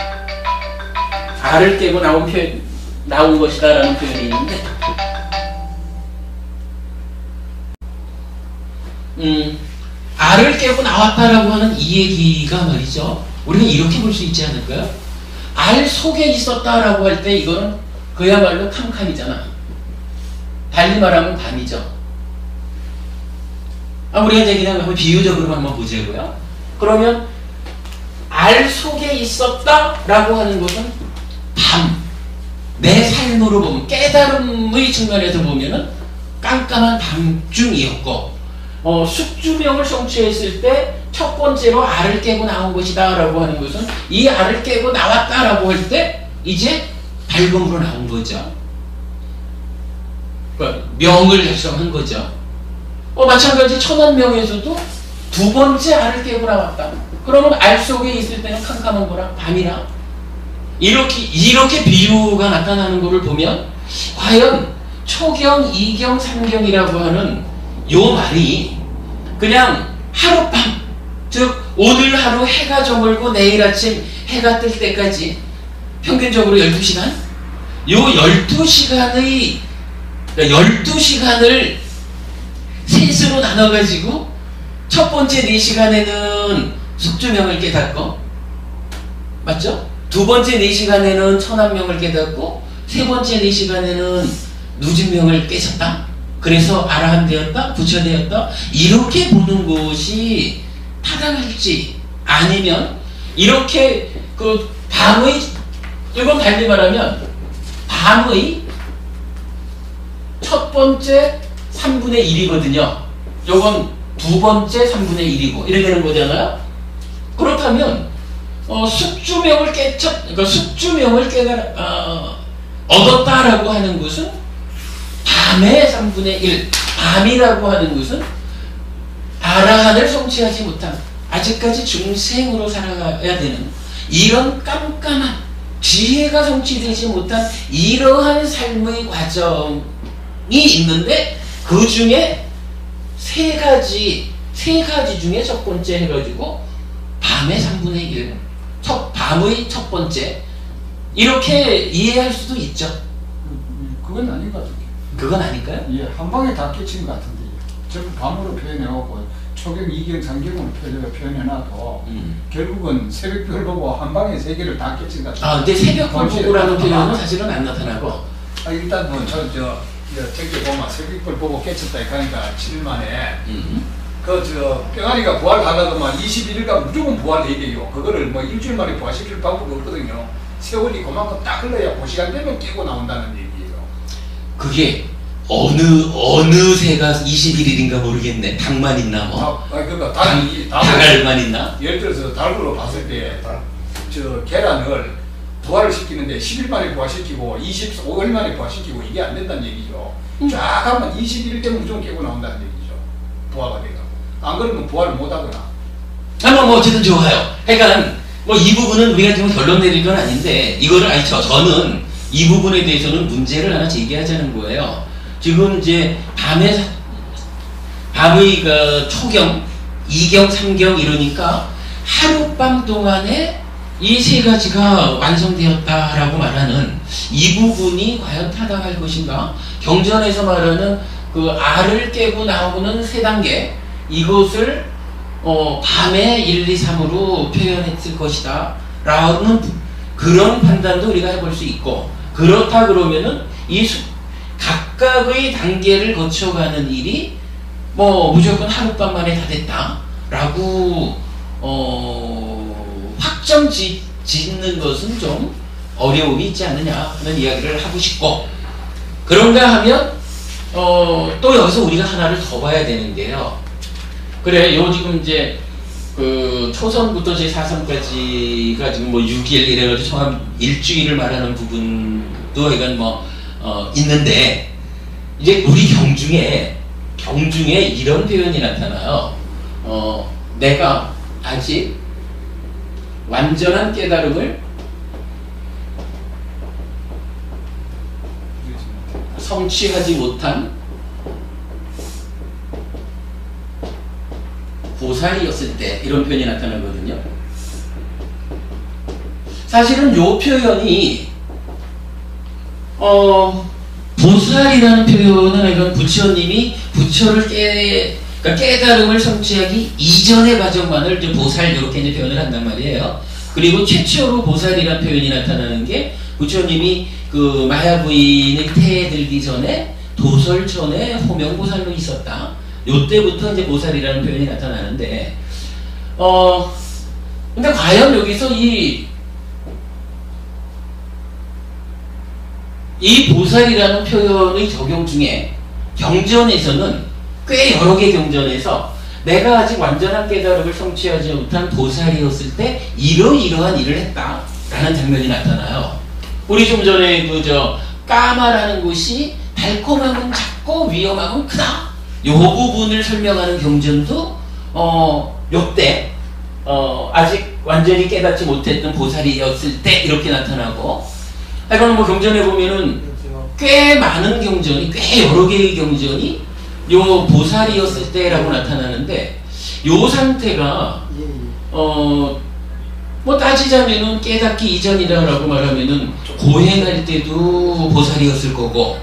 알을 깨고 나온 것이다 라는 표현이 있는데 알을 깨고 나왔다라고 하는 이 얘기가 말이죠. 우리가 이렇게 볼 수 있지 않을까요? 알 속에 있었다라고 할 때 이거는 그야말로 캄캄이잖아. 달리 말하면 밤이죠. 우리가 이제 그냥 한번 비유적으로 한번 보자고요. 그러면 알 속에 있었다라고 하는 것은 밤, 내 삶으로 보면 깨달음의 측면에서 보면은 깜깜한 밤중이었고, 숙주명을 성취했을 때 첫 번째로 알을 깨고 나온 것이다 라고 하는 것은 이 알을 깨고 나왔다 라고 할 때 이제 밝음으로 나온 거죠. 그러니까 명을 달성한 거죠. 마찬가지 천안명에서도 두 번째 알을 깨고 나왔다. 그러면 알 속에 있을 때는 캄캄한 거랑 밤이랑 이렇게 비유가 나타나는 것을 보면 과연 초경, 이경, 삼경이라고 하는 요 말이 그냥 하룻밤, 즉 오늘 하루 해가 저물고 내일 아침 해가 뜰 때까지 평균적으로 12시간? 요 12시간의 12시간을 셋으로 나눠가지고 첫 번째 4시간에는 숙주명을 깨닫고, 맞죠? 두 번째 4시간에는 천안명을 깨닫고, 세 번째 4시간에는 누진명을 깨쳤다. 그래서 아라한 되었다, 부처되었다. 이렇게 보는 것이 타당할지, 아니면 이렇게 그 밤의, 이건 달리 말하면 밤의 첫 번째 3분의 1이거든요. 요건 두 번째 3분의 1이고 이렇게 되는 거잖아요. 그렇다면 숙주명을 그러니까 숙주명을 얻었다라고 하는 것은 밤의 3분의 1, 밤이라고 하는 것은 아라한을 성취하지 못한, 아직까지 중생으로 살아가야 되는 이런 깜깜한 지혜가 성취되지 못한 이러한 삶의 과정이 있는데, 그 중에 세 가지 중에 첫 번째 해가지고 밤의 3분의 1, 밤의 첫 번째, 이렇게 이해할 수도 있죠. 그건 아닌 것 같아요. 그건 아닐까요? 예, 한 방에 다 깨친 것 같은데 전부 밤으로 표현해오고 초경, 이경, 삼경으로 표현해놔도 결국은 새벽별 보고 한 방에 세 개를 다 깨친 것 같아요. 근데 새벽별 보고라는 표현은 사실은 안 나타나고, 일단 뭐 저기 보면 새벽별 보고 깨쳤다 그러니까 7일 만에 뿅아리가 부활하려더만 21일간 무조건 부활해야 돼요. 그거를 뭐 일주일 만에 부활시킬 방법이 없거든요. 세월이 그만큼 딱 흘러야 그 시간 되면 깨고 나온다는 얘기예요. 그게 어느 새가 21일인가 모르겠네. 닭만 있나 뭐. 그러니까 닭알만 있나? 예를 들어서 닭으로 봤을 때 계란을 부활을 시키는데 10일 만에 부활시키고 25일 만에 부활시키고 이게 안 된다는 얘기죠. 쫙 하면 21일 되면 무조건 깨고 나온다는 얘기죠. 부활가 돼가지고. 안 그러면 부활을 못 하거나. 뭐 어쨌든 좋아요. 그러니까 뭐 이 부분은 우리가 지금 결론 내릴 건 아닌데, 이거를 저는 이 부분에 대해서는 문제를 하나 제기하자는 거예요. 지금 이제 밤의 그 초경, 이경, 삼경 이러니까 하룻밤 동안에 이 세 가지가 완성되었다라고 말하는 이 부분이 과연 타당할 것인가? 경전에서 말하는 그 알을 깨고 나오는 세 단계, 이것을 밤에 1, 2, 3으로 표현했을 것이다 라는 그런 판단도 우리가 해볼 수 있고, 그렇다 그러면은 이 각각의 단계를 거쳐가는 일이 뭐 무조건 하룻밤 만에 다 됐다 라고 확정 짓는 것은 좀 어려움이 있지 않느냐 하는 이야기를 하고 싶고, 그런가 하면 또 여기서 우리가 하나를 더 봐야 되는 게요. 그래, 요 지금 이제 그 초선부터 제 4선까지가 지금 뭐 6일 이래가지고 한 일주일을 말하는 부분도 이건 뭐 있는데, 이제 우리 경중에 이런 표현이 나타나요. 내가 아직 완전한 깨달음을 성취하지 못한 보살이었을 때, 이런 표현이 나타나거든요. 사실은 이 표현이 보살이라는 표현은 이건 부처님이 부처를 그러니까 깨달음을 성취하기 이전의 과정만을 이제 보살 이렇게 이제 표현을 한단 말이에요. 그리고 최초로 보살이라는 표현이 나타나는 게 부처님이 그 마야 부인의 태에 들기 전에 도설천에 호명보살로 있었다. 요때부터 이제 보살이라는 표현이 나타나는데, 근데 과연 여기서 이 보살이라는 표현의 적용 중에 경전에서는 꽤 여러 개 경전에서 내가 아직 완전한 깨달음을 성취하지 못한 보살이었을 때 이러이러한 일을 했다 라는 장면이 나타나요. 우리 좀 전에 까마라는 곳이 달콤함은 작고 위험함은 크다, 요 부분을 설명하는 경전도 요때 아직 완전히 깨닫지 못했던 보살이었을 때 이렇게 나타나고, 하여간 뭐 경전에 보면은 꽤 많은 경전이, 꽤 여러 개의 경전이 요 보살이었을 때라고 나타나는데, 요 상태가 뭐 따지자면은 깨닫기 이전이라고 말하면은 고행할 때도 보살이었을 거고,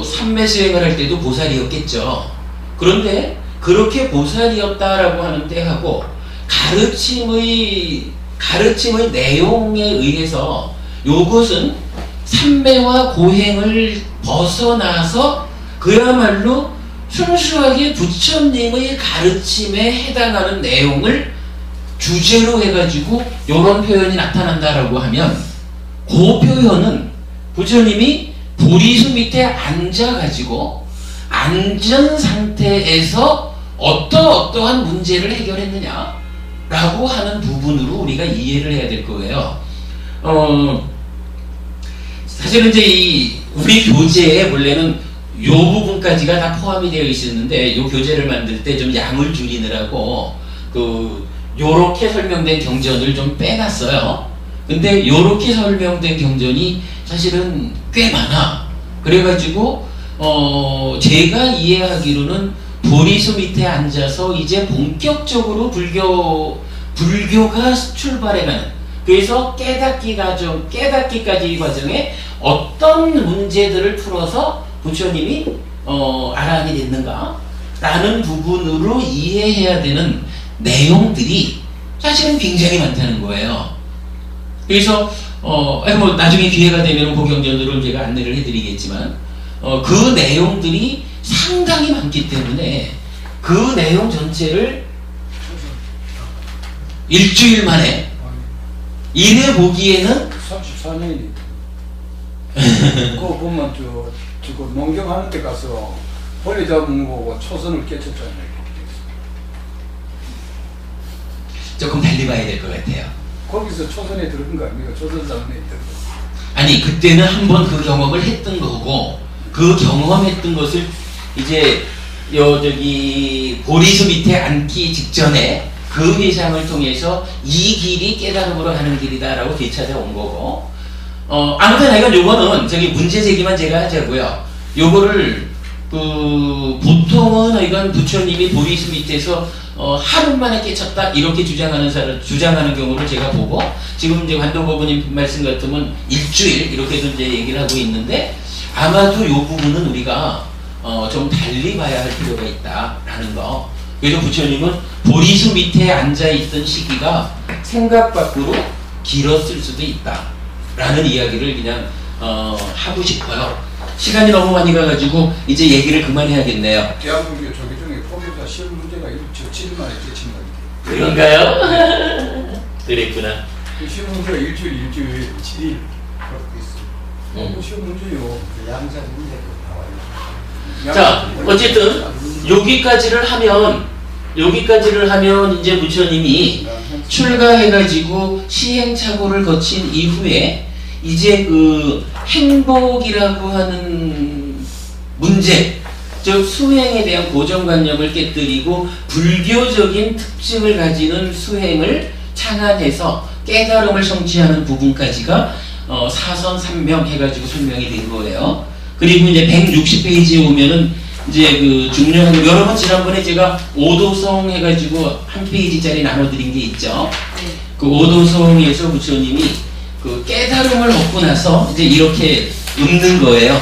삼매 수행을 할 때도 보살이었겠죠. 그런데 그렇게 보살이었다라고 하는 때하고 가르침의 내용에 의해서 요것은 삼매와 고행을 벗어나서 그야말로 순수하게 부처님의 가르침에 해당하는 내용을 주제로 해가지고 이런 표현이 나타난다라고 하면, 그 표현은 부처님이 보리수 밑에 앉아가지고 앉은 상태에서 어떠한 문제를 해결했느냐 라고 하는 부분으로 우리가 이해를 해야 될 거예요. 사실은 이제 우리 교재에 원래는 요 부분까지가 다 포함이 되어 있었는데, 요 교재를 만들 때 좀 양을 줄이느라고 요렇게 설명된 경전을 좀 빼놨어요. 근데 요렇게 설명된 경전이 사실은 꽤 많아. 그래가지고 제가 이해하기로는 보리수 밑에 앉아서 이제 본격적으로 불교가 출발해가는, 그래서 깨닫기까지 과정에 어떤 문제들을 풀어서 부처님이 아라한이 됐는가 라는 부분으로 이해해야 되는 내용들이 사실은 굉장히 많다는 거예요. 그래서 뭐 나중에 기회가 되면 그 경전들을 제가 안내를 해드리겠지만, 그 내용들이 상당히 많기 때문에 그 내용 전체를 일주일 만에 이래 보기에는 34년이 그거 보면 저거 농경하는 데 가서 벌레 잡은 거고 초선을 깨쳤잖아요. 조금 달리 봐야 될 것 같아요. 거기서 초선에 들어간 거 아닙니까? 초선 잡는 데 있던 거. 아니, 그때는 한번 그 경험을 했던 거고, 그 경험했던 것을 이제 보리수 밑에 앉기 직전에 그 회상을 통해서 이 길이 깨달음으로 가는 길이다라고 되찾아온 거고, 아무튼 하여간 요거는 문제 제기만 제가 하자고요. 요거를 보통은 하여간 부처님이 보리수 밑에서 하루 만에 깨쳤다 이렇게 주장하는 경우를 제가 보고, 지금 이제 관동법부님 말씀 같으면 일주일 이렇게도 이제 얘기를 하고 있는데, 아마도 요 부분은 우리가 좀 달리 봐야 할 필요가 있다라는 거. 그래서 부처님은 보리수 밑에 앉아 있던 시기가 생각 밖으로 길었을 수도 있다라는 이야기를 그냥 하고 싶어요. 시간이 너무 많이 가가지고 이제 얘기를 그만해야겠네요. 대한민국의 조기 중에 포교자 시험 문제가 7일 만에 깨친 겁니다. 그런가요? 그랬구나. 그 시험 문제가 일주일 7일 그렇게 있어요. 시험 문제요. 양자 문제도 나와요. 자, 어쨌든 여기까지를 하면 이제 부처님이 출가해가지고 시행착오를 거친 이후에 이제 그 행복이라고 하는 문제, 즉 수행에 대한 고정관념을 깨뜨리고 불교적인 특징을 가지는 수행을 창안해서 깨달음을 성취하는 부분까지가 사선삼명 해가지고 설명이 된 거예요. 그리고 이제 160페이지에 오면은 이제 그 중요한, 여러분 지난번에 제가 오도성 해가지고 한 페이지짜리 나눠드린 게 있죠. 그 오도성에서 부처님이 그 깨달음을 얻고 나서 이제 이렇게 읊는 거예요.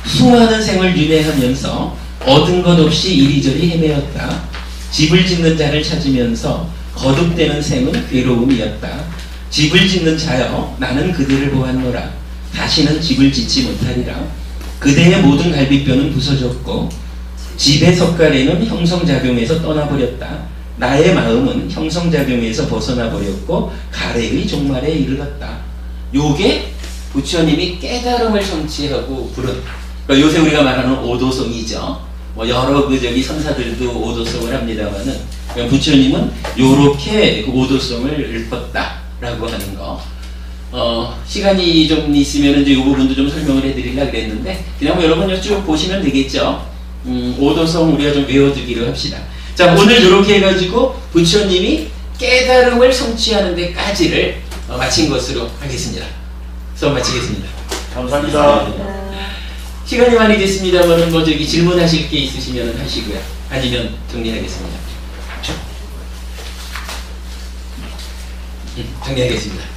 수많은 생을 윤회하면서 얻은 것 없이 이리저리 헤매었다. 집을 짓는 자를 찾으면서 거듭되는 생은 괴로움이었다. 집을 짓는 자여, 나는 그들을 보았노라. 다시는 집을 짓지 못하리라. 그대의 모든 갈비뼈는 부서졌고 집의 석가래는 형성작용에서 떠나버렸다. 나의 마음은 형성작용에서 벗어나버렸고 가래의 종말에 이르렀다. 요게 부처님이 깨달음을 성취하고 부른, 그러니까 요새 우리가 말하는 오도성이죠. 뭐 여러 선사들도 오도성을 합니다만은, 그러니까 부처님은 요렇게 오도성을 읊었다라고 하는 거. 시간이 좀 있으면 이제 이 부분도 좀 설명을 해드리려고 그랬는데, 그냥 뭐 여러분 쭉 보시면 되겠죠. 오도성 우리가 좀 외워두기로 합시다. 자, 오늘 이렇게 해가지고 부처님이 깨달음을 성취하는 데까지를 마친 것으로 하겠습니다. 수업 마치겠습니다. 감사합니다. 시간이 많이 됐습니다만 뭐 저기 질문하실 게 있으시면 하시고요. 아니면 정리하겠습니다. 정리하겠습니다.